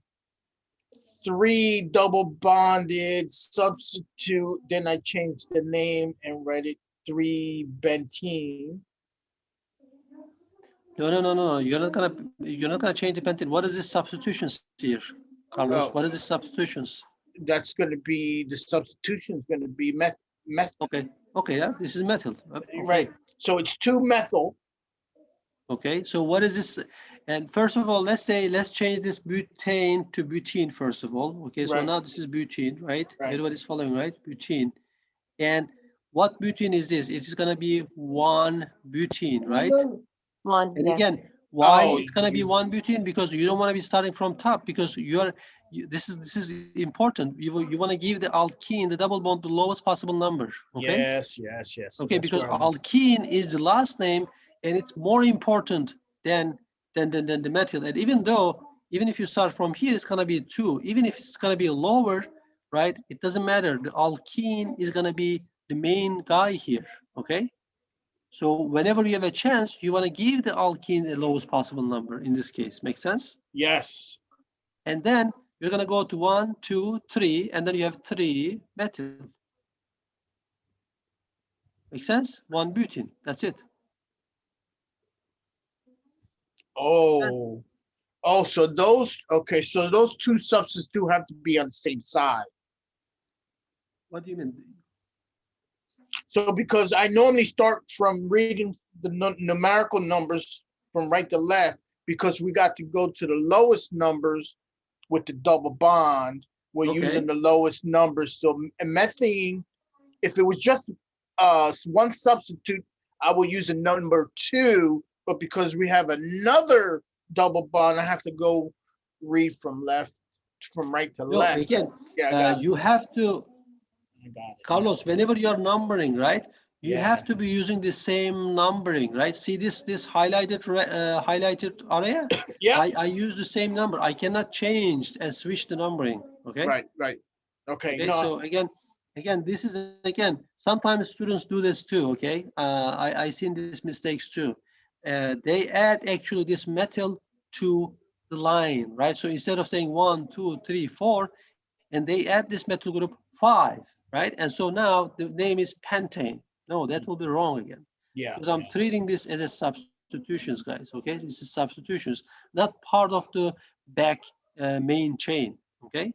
3 double bonded substitute. Then I change the name and write it 3-bentene. No. You're not gonna change the pentane. What is this substitutions here, Carlos? Oh. What is the substitutions? That's going to be the substitution is going to be methyl. Okay, yeah, this is methyl. Okay. Right. So it's 2-methyl. Okay, so what is this? And first of all, let's change this butane to butene first of all. Okay, so Right. now this is butene, right? Right. Everybody's following, right? Butene. And what butene is this? It's gonna be 1 butene, right? 1. And Yeah. again, Why Oh, it's gonna be one butene? Because you don't want to be starting from top, because this is important. You want to give the alkene, the double bond, the lowest possible number. Okay. yes, yes, yes. Okay, That's because where I was- alkene is the last name, and it's more important than the methyl. And even if you start from here, it's gonna be 2. Even if it's gonna be lower, right? It doesn't matter. The alkene is gonna be the main guy here. Okay. So whenever you have a chance, you want to give the alkene the lowest possible number in this case. Make sense? yes. And then you're going to go to 1, 2, 3, and then you have 3 methyl. Make sense? 1 butene. That's it. Oh, oh, so those, okay, so those two substances do have to be on the same side. What do you mean? So because I normally start from reading the numerical numbers from right to left, because we got to go to the lowest numbers with the double bond. We're Okay. using the lowest numbers. So methane, if it was just one substitute, I will use a number 2. But because we have another double bond, I have to go read from right to No, left. again, Yeah, I got it. you have to, I got it. Carlos, whenever you're numbering, right? You Yeah. have to be using the same numbering, right? See this highlighted highlighted area? Yeah. I use the same number. I cannot change and switch the numbering. Okay. Right, right. Okay, Okay. no, So again, this is again. Sometimes students do this too. Okay. I seen these mistakes too. They add actually this methyl to the line, right? So instead of saying 1, 2, 3, 4, and they add this methyl group 5, right? And so now the name is pentane. No, that will be wrong again, yeah. because I'm treating this as a substitutions, guys. Okay, this is substitutions, not part of the back main chain. Okay.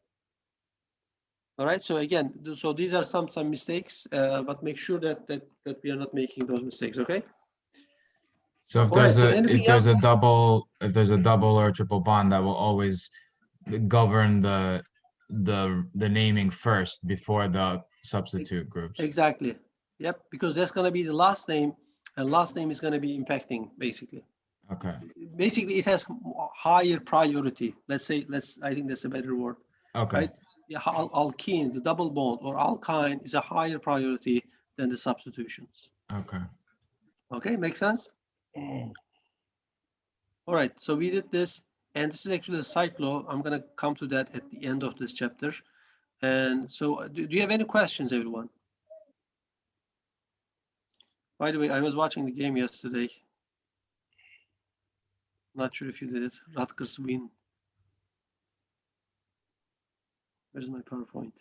All right. So again, so these are some mistakes, but make sure that we are not making those mistakes. Okay. So if All right, there's so a anything if there's a else? double or triple bond, that will always govern the naming first before the substitute groups. Exactly. Yep. Because that's going to be the last name, and last name is going to be impacting basically. Okay. Basically, it has higher priority. Let's say, I think that's a better word. Okay. Right? Yeah, alkene, the double bond or alkyne is a higher priority than the substitutions. Okay. Okay, makes sense? Mm. All right, so we did this, and this is actually the site law. I'm going to come to that at the end of this chapter. And so do you have any questions, everyone? By the way, I was watching the game yesterday. Not sure if you did it. Rutgers win. Where's my PowerPoint?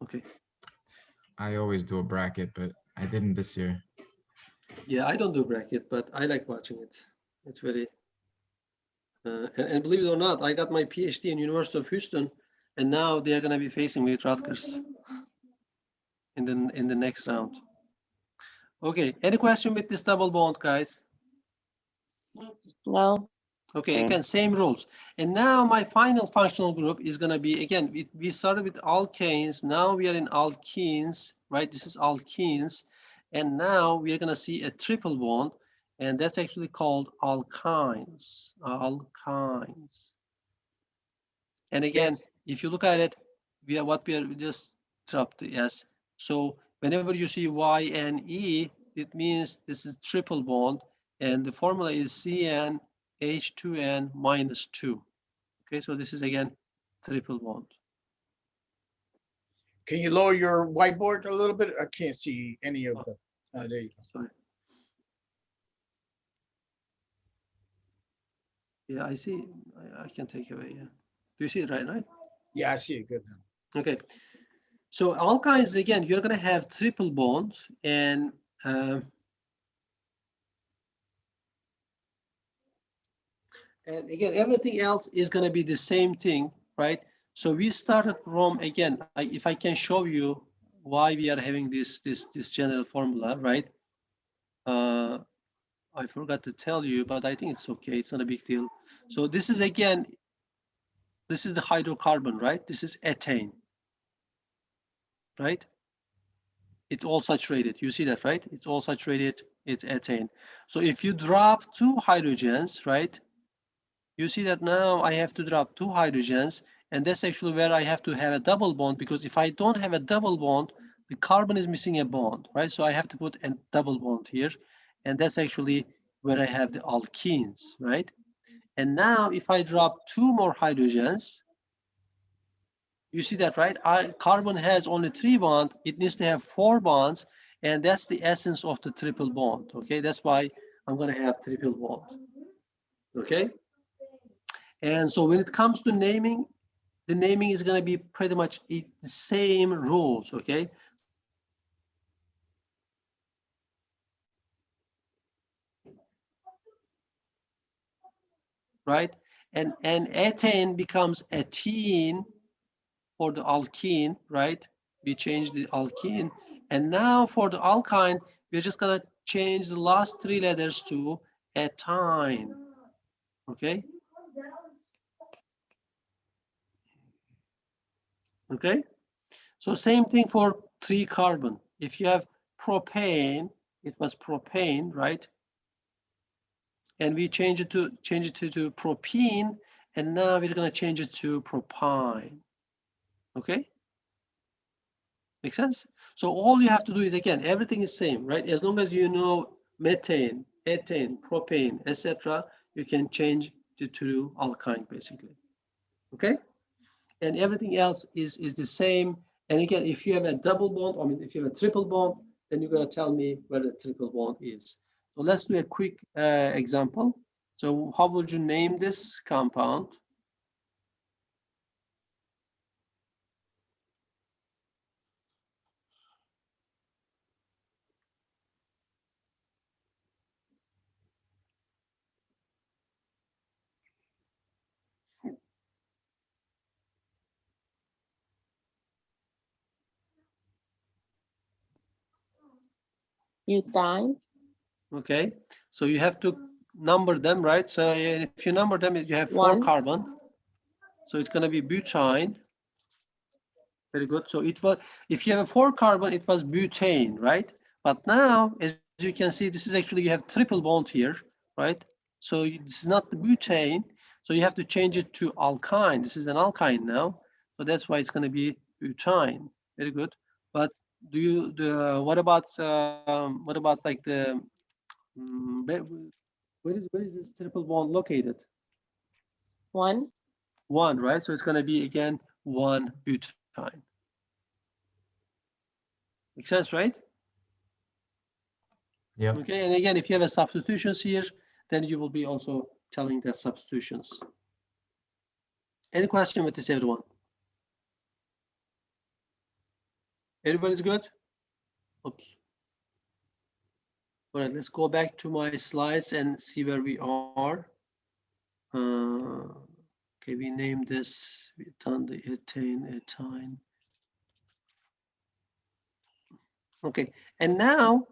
Okay. I always do a bracket, but I didn't this year. Yeah, I don't do bracket, but I like watching it. It's very, and believe it or not, I got my PhD in University of Houston, and now they are going to be facing with Rutgers in the next round. Okay, any question with this double bond, guys? No. Okay, again, same rules. And now my final functional group is going to be, again, we started with alkanes. Now we are in alkenes, right? This is alkenes. And now we are going to see a triple bond, and that's actually called alkynes. Alkynes. And again, if you look at it, we just dropped the S. So whenever you see Y and E, it means this is triple bond, and the formula is CN H2N minus 2. Okay, so this is again triple bond. Can you lower your whiteboard a little bit? I can't see any of the. There you go. Sorry. Yeah, I see. I can take away. Yeah. Do you see it right? Yeah, I see it good now. Okay. So alkynes, again, you're going to have triple bond, and again, everything else is going to be the same thing, right? So we started from, again, if I can show you why we are having this general formula, right? I forgot to tell you, but I think it's okay. It's not a big deal. So this is, again, this is the hydrocarbon, right? This is ethane, right? It's all saturated. You see that, right? It's all saturated. It's ethane. So if you drop 2 hydrogens, right? You see that now I have to drop 2 hydrogens, and that's actually where I have to have a double bond, because if I don't have a double bond, the carbon is missing a bond, right? So I have to put a double bond here, and that's actually where I have the alkenes, right? And now if I drop 2 more hydrogens, you see that, right? Carbon has only 3 bonds, it needs to have 4 bonds, and that's the essence of the triple bond, okay? That's why I'm gonna have triple bond, okay? And so when it comes to naming, the naming is going to be pretty much the same rules, okay? Right? And ethane becomes ethene for the alkene, right? We change the alkene. And now for the alkyne, we're just going to change the last 3 letters to ethyne, okay? Okay? So same thing for 3 carbon. If you have propane, it was propane, right? And we change it to propene, and now we're going to change it to propine. Okay, make sense? So all you have to do is, again, everything is same, right? As long as you know methane, ethane, propane, etc., you can change it to alkyne basically. Okay, and everything else is the same. And again, if you have a double bond, I mean if you have a triple bond, then you're going to tell me where the triple bond is. So let's do a quick example. So how would you name this compound? Butane. Okay, so you have to number them, right? So if you number them, you have 4 1. carbon. So it's going to be butane. Very good. So it was, if you have a 4 carbon, it was butane, right? But now, as you can see, this is actually, you have triple bond here, right? So this is not the butane. So you have to change it to alkyne. This is an alkyne now. So that's why it's going to be butane. Very good. But what about like the, where is this triple bond located? 1. 1, right? So it's going to be again 1 butane. Makes sense, right? Yep. Okay, and again, if you have a substitutions here, then you will be also telling that substitutions. Any question with this, everyone? Everybody's good? Oops. All right, let's go back to my slides and see where we are. Okay, we named this, we've done the ethane. Okay, and now,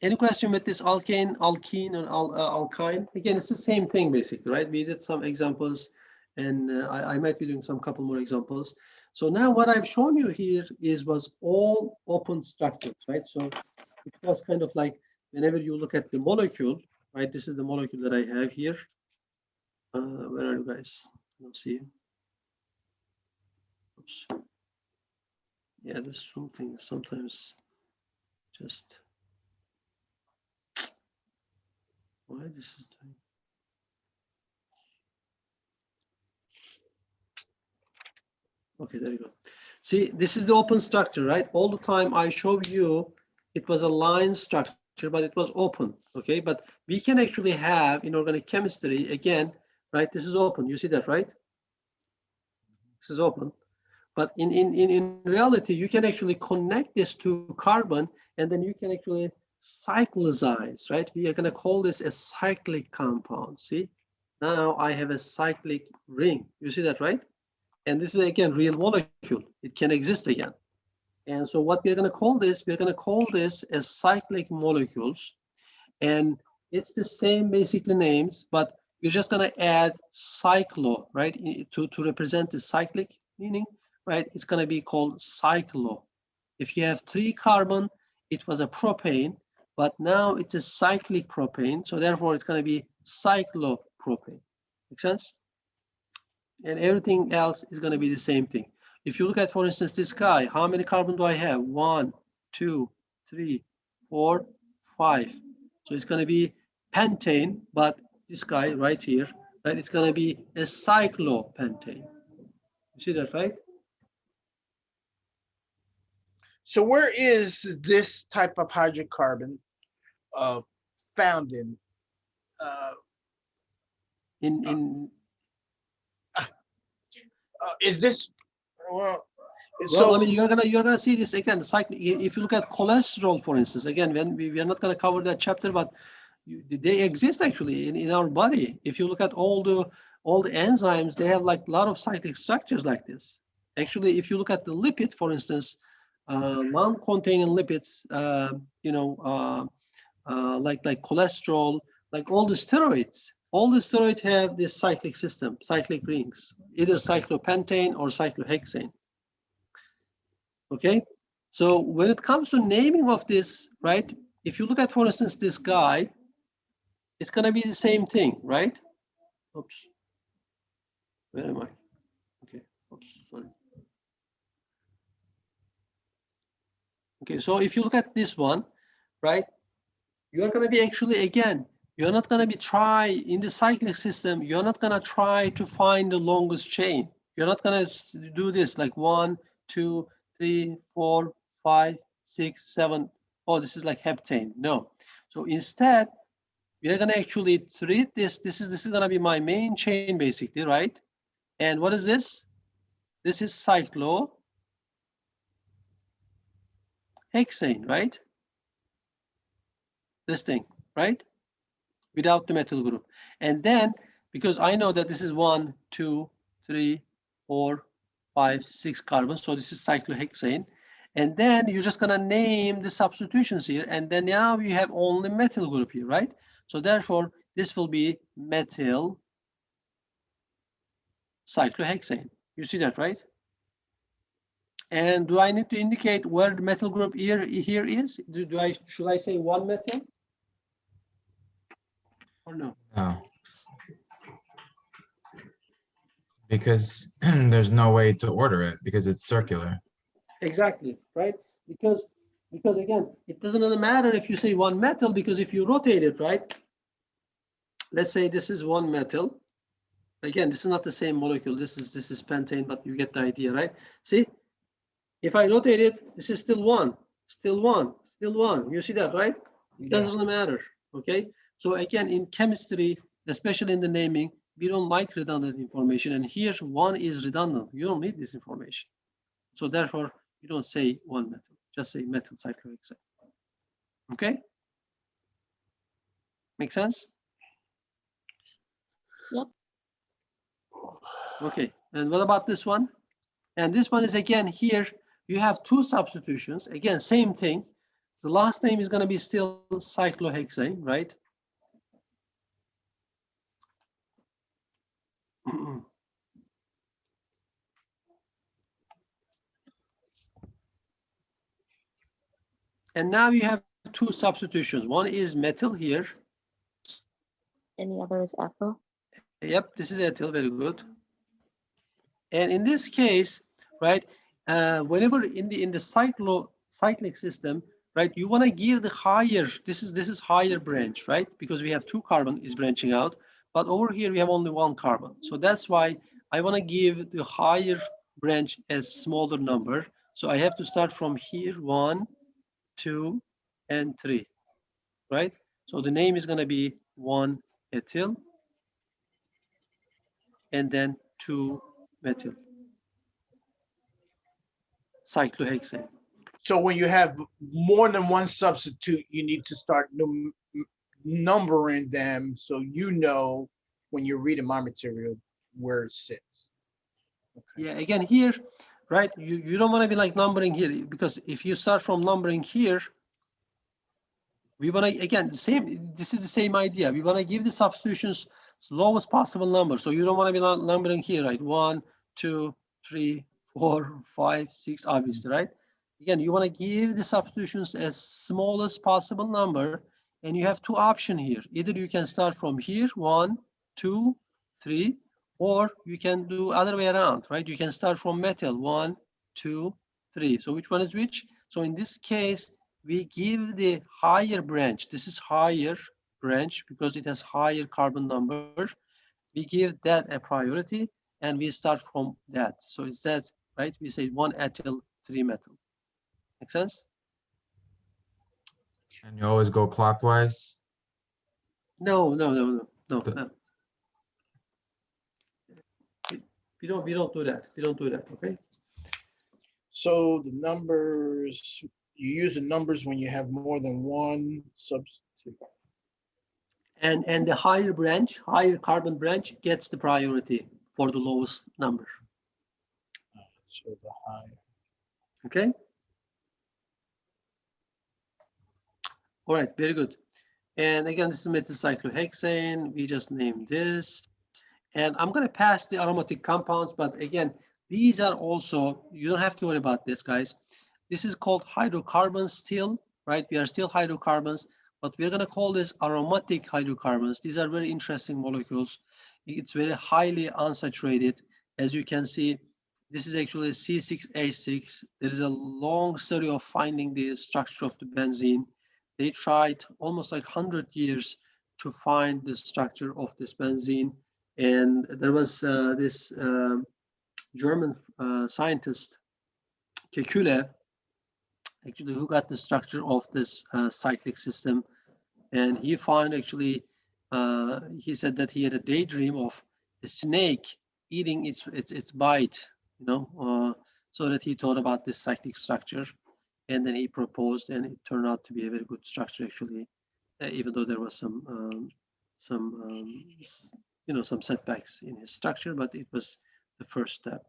any question with this alkane, alkene, or alkyne? Again, it's the same thing basically, right? We did some examples, and I might be doing some couple more examples. So now what I've shown you here was all open structures, right? So it was kind of like whenever you look at the molecule, right? This is the molecule that I have here. Where are you guys? Let's see. Oops. Yeah, this something sometimes just. Why this is doing? Okay, there you go. See, this is the open structure, right? All the time I showed you, it was a line structure, but it was open, okay? But we can actually have in organic chemistry, again, right? This is open, you see that, right? This is open. But in reality, you can actually connect this to carbon, and then you can actually cyclize, right? We are gonna call this a cyclic compound, see? Now I have a cyclic ring, you see that, right? And this is again real molecule. It can exist again. And so what we're going to call this, as cyclic molecules. And it's the same basically names, but we're just going to add cyclo, right? To represent the cyclic meaning, right? It's going to be called cyclo. If you have 3 carbon, it was a propane, but now it's a cyclic propane. So therefore it's going to be cyclopropane. Make sense? And everything else is going to be the same thing. If you look at, for instance, this guy, how many carbon do I have? 1, 2, 3, 4, 5. So it's going to be pentane, but this guy right here, right, it's going to be a cyclopentane. You see that, right? So where is this type of hydrocarbon found in? Is this well? Well, I mean, you're gonna see this again. If you look at cholesterol, for instance, again, when we are not gonna cover that chapter, but they exist actually in our body. If you look at all the enzymes, they have like a lot of cyclic structures like this. Actually, if you look at the lipid, for instance, non-containing lipids, like cholesterol, like all the steroids. All the steroids have this cyclic system, cyclic rings, either cyclopentane or cyclohexane. Okay, so when it comes to naming of this, right? If you look at, for instance, this guy, it's gonna be the same thing, right? Oops, where am I? Okay, oops, sorry. Okay, so if you look at this one, right? You're gonna be actually, again, you're not gonna be in the cyclic system, you're not gonna try to find the longest chain. You're not gonna do this like 1, 2, 3, 4, 5, 6, 7. Oh, this is like heptane. No. So instead, we are gonna actually treat this. This is gonna be my main chain basically, right? And what is this? This is cyclohexane, right? This thing, right? Without the methyl group. And then, because I know that this is 1, 2, 3, 4, 5, 6 carbons, so this is cyclohexane. And then you're just gonna name the substitutions here, and then now you have only methyl group here, right? So therefore, this will be methyl cyclohexane. You see that, right? And do I need to indicate where the methyl group here is? Should I say 1 methyl? Or no? No. Because there's no way to order it because it's circular. Exactly, right? Because again, it doesn't really matter if you say 1 methyl, because if you rotate it, right? Let's say this is 1 methyl. Again, this is not the same molecule. This is pentane, but you get the idea, right? See, if I rotate it, this is still 1, still 1, still 1. You see that, right? It doesn't really matter. Okay. So again, in chemistry, especially in the naming, we don't like redundant information, and here 1 is redundant. You don't need this information. So therefore, you don't say 1 methyl, just say methyl cyclohexane. Okay? Make sense? Yep. Okay, and what about this one? And this one is, again, here you have 2 substitutions. Again, same thing. The last name is going to be still cyclohexane, right? And now you have 2 substitutions. One is methyl here. And the other is ethyl. Yep, this is ethyl, very good. And in this case, right, whenever in the cyclic system, right, you want to give the higher, this is higher branch, right? Because we have 2 carbon is branching out, but over here we have only 1 carbon. So that's why I want to give the higher branch as smaller number. So I have to start from here, 1, 2, and 3, right? So the name is going to be 1 ethyl, and then 2 methyl cyclohexane. So when you have more than one substitute, you need to start numbering them so you know when you're reading my material where it sits. Okay. Yeah, again here, right, you don't want to be like numbering here, because if you start from numbering here, we want to, again, this is the same idea. We want to give the substitutions lowest possible number. So you don't want to be numbering here, right? 1, 2, 3, 4, 5, 6, obviously, right? Again, you want to give the substitutions as small as possible number, and you have 2 options here. Either you can start from here, 1, 2, 3, or you can do other way around, right? You can start from metal, 1, 2, 3. So which one is which? So in this case, we give the higher branch. This is higher branch because it has higher carbon number. We give that a priority and we start from that. So it's that, right? We say 1 ethyl, 3 methyl. Make sense? And you always go clockwise. No. The- We don't do that. We don't do that, okay? So the numbers, you use the numbers when you have more than one substitute. And the higher branch, higher carbon branch gets the priority for the lowest number. So the higher. Okay. All right, very good. And again, this is methylcyclohexane. We just named this. And I'm going to pass the aromatic compounds, but again, these are also, you don't have to worry about this, guys. This is called hydrocarbons still, right? We are still hydrocarbons, but we're going to call this aromatic hydrocarbons. These are very interesting molecules. It's very highly unsaturated. As you can see, this is actually C6H6. There is a long story of finding the structure of the benzene. They tried almost like 100 years to find the structure of this benzene. And there was this German scientist, Kekule, actually, who got the structure of this cyclic system. And he found actually, he said that he had a daydream of a snake eating its bite, you know, so that he thought about this cyclic structure. And then he proposed, and it turned out to be a very good structure, actually, even though there was some setbacks in his structure, but it was the first step.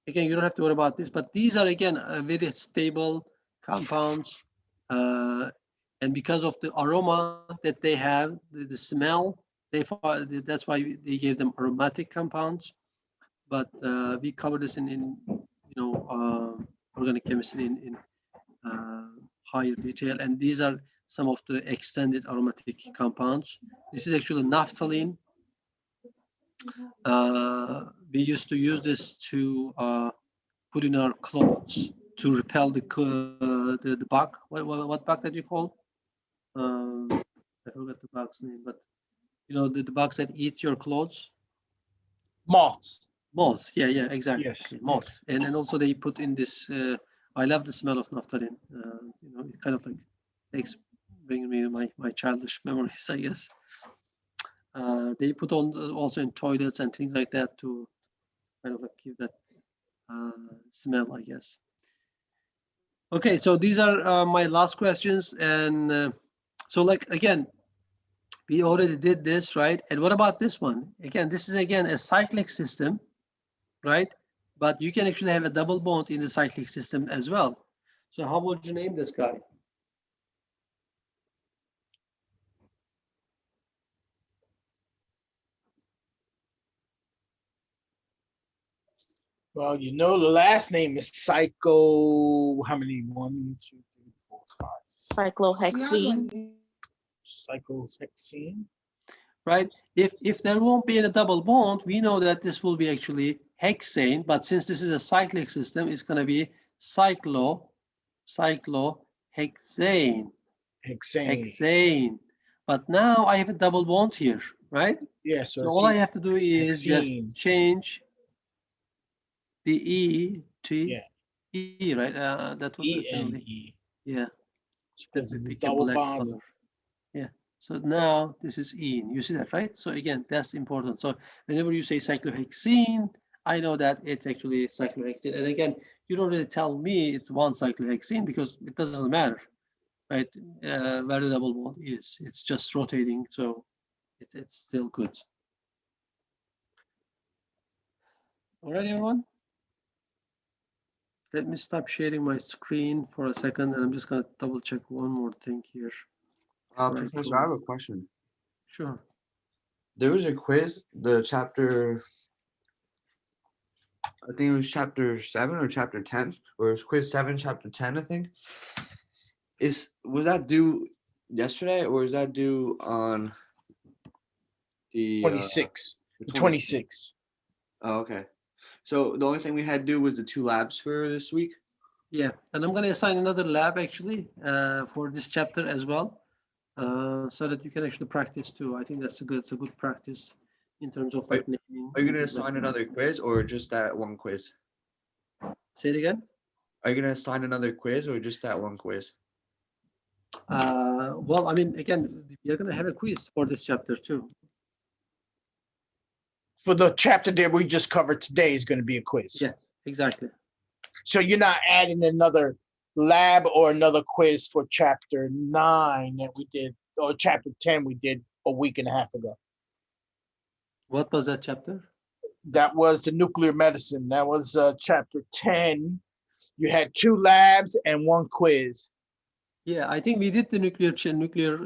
Again, you don't have to worry about this, but these are, again, very stable compounds. And because of the aroma that they have, the smell, that's why they gave them aromatic compounds. But we cover this in organic chemistry in higher detail. And these are some of the extended aromatic compounds. This is actually naphthalene. We used to use this to put in our clothes to repel the bug. What bug that you call? I forgot the bug's name, but you know the bugs that eat your clothes. Moths. Moths. Yeah, exactly. Yes. Moths. And also they put in this. I love the smell of naphthalene. It kind of like bringing me my childish memories, I guess. They put on also in toilets and things like that to kind of like give that smell, I guess. Okay, so these are my last questions. And so like, again, we already did this, right? And what about this one? Again, this is again a cyclic system, right? But you can actually have a double bond in the cyclic system as well. So how would you name this guy? Well, you know the last name is Psycho. How many? 1, 2, 3, 4, 5. Cyclohexene. Cyclohexene. Right? If there won't be a double bond, we know that this will be actually hexane. But since this is a cyclic system, it's going to be cyclohexane. Hexane. But now I have a double bond here, right? Yeah. So all I have to do is just change the E to E, right? That was E-N-E. Yeah. This is the double bond. Yeah. So now this is ene. You see that, right? So again, that's important. So whenever you say cyclohexene, I know that it's actually cyclohexene. And again, you don't really tell me it's one cyclohexene because it doesn't matter, right? Where the double bond is. It's just rotating, so it's still good. All right, everyone. Let me stop sharing my screen for a second, and I'm just going to double check one more thing here. Professor, I have a question. Sure. There was a quiz, the chapter, I think it was chapter 7 or chapter 10, or it was quiz 7, chapter 10, I think. Was that due yesterday, or is that due on the 26? The 26. Oh, okay. So the only thing we had to do was the 2 labs for this week. Yeah, and I'm going to assign another lab actually for this chapter as well, so that you can actually practice too. I think that's a good practice in terms of like naming. Are you going to assign another quiz or just that one quiz? Say it again. Are you going to assign another quiz or just that one quiz? Well, I mean, again, you're going to have a quiz for this chapter too. For the chapter that we just covered today is going to be a quiz. Yeah, exactly. So you're not adding another lab or another quiz for chapter 9 that we did, or chapter 10 we did a week and a half ago. What was that chapter? That was the nuclear medicine. That was chapter 10. You had 2 labs and 1 quiz. Yeah, I think we did the nuclear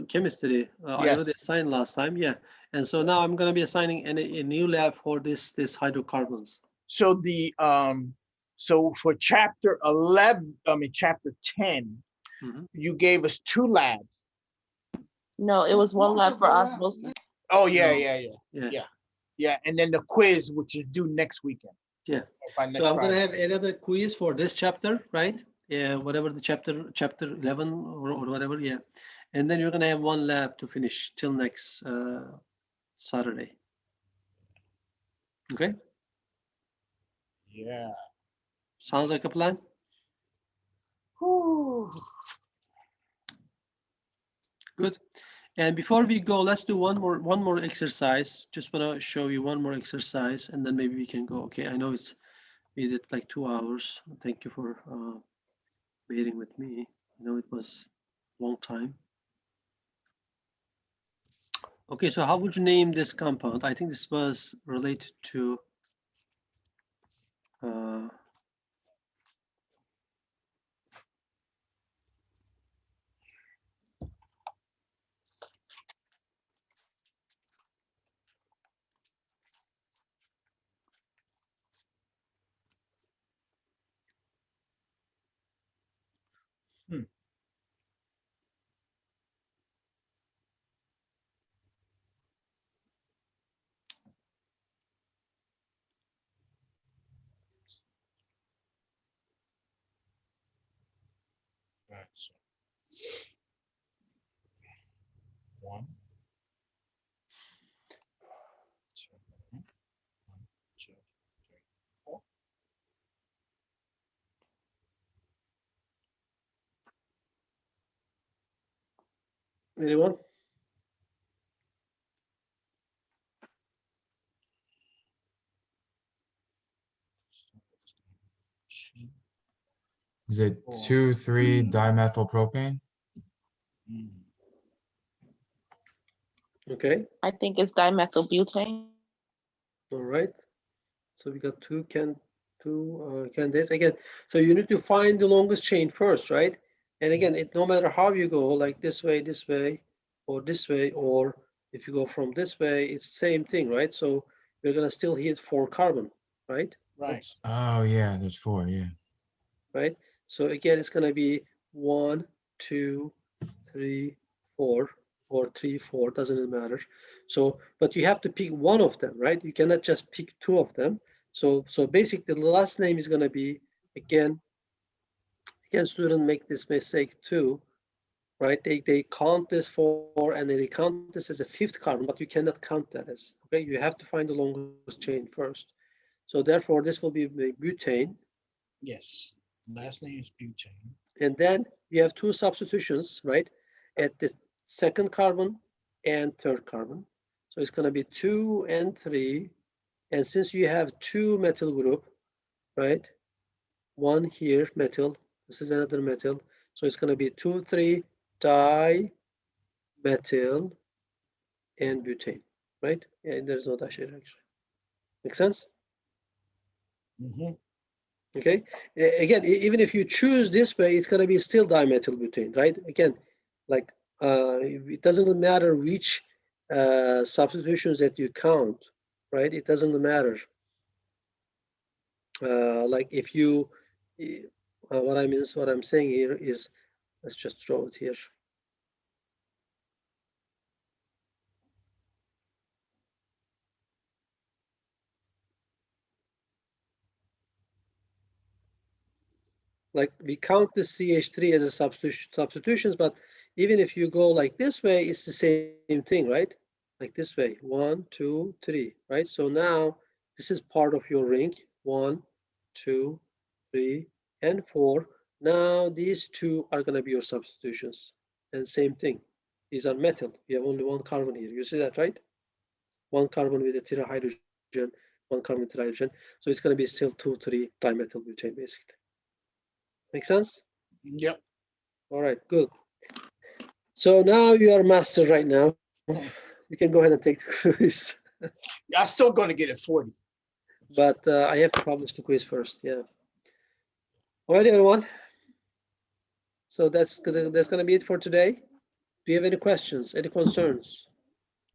chemistry. I already Yes. assigned last time. Yeah, and so now I'm going to be assigning a new lab for this hydrocarbons. So the so for chapter 11, chapter 10, you gave us 2 labs. No, it was one lab for osmosis. Oh No. yeah. And then the quiz, which is due next weekend. Yeah. By next So I'm going to Friday. have another quiz for this chapter, right? Yeah, whatever the chapter 11 or whatever. Yeah, and then you're going to have 1 lab to finish till next Saturday. Okay. Yeah. Sounds like a plan. Whew. Good. And before we go, let's do one more exercise. Just want to show you one more exercise, and then maybe we can go. Okay. I know we did like 2 hours. Thank you for bearing with me. I know it was a long time. Okay, so how would you name this compound? I think this was related to Right, so 1, 2, 1, 2, 3, 4. anyone? Is it 2,3-dimethylpropane? Okay. I think it's dimethylbutane. All right. So we got two candidates again. So you need to find the longest chain first, right? And again, no matter how you go, like this way, or this way, or if you go from this way, it's the same thing, right? So you're gonna still hit 4 carbon, right? Right. Oops, Oh yeah, there's 4. Yeah. right. So again, it's gonna be 1, 2, 3, 4, or 3, 4, doesn't matter. So, but you have to pick one of them, right? You cannot just pick 2 of them. So basically the last name is going to be, again, students make this mistake too, right? They count this 4 and they count this as a 5th carbon, but you cannot count that as, okay? You have to find the longest chain first. So therefore this will be butane. Yes. Last name is butane. And then you have 2 substitutions, right? At the 2nd carbon and 3rd carbon. So it's going to be 2 and 3. And since you have 2 methyl group, right? 1 here, methyl. This is another methyl. So it's going to be 2,3 dimethyl and butane, right? Yeah, there's no dash here actually. Make sense? Okay. Again, even if you choose this way, it's going to be still dimethyl butane, right? Again, like it doesn't matter which substitutions that you count, right? It doesn't matter. Like if you, what I'm saying here is, let's just draw it here. like we count the CH3 as a substitutions, but even if you go like this way, it's the same thing, right? Like this way, 1, 2, 3, right? So now this is part of your ring, 1, 2, 3, and 4. Now these two are going to be your substitutions. And same thing, these are metal. We have only one carbon here. You see that, right? One carbon with a tetrahydrogen, one carbon with hydrogen. So it's going to be still 2,3 dimethyl butane, basically. Make sense? Yep. All right, good. So now you are master right now. You can go ahead and take the quiz. I'm still going to get it 40. But I have to publish the quiz first, yeah. All right, everyone. So that's going to be it for today. Do you have any questions, any concerns?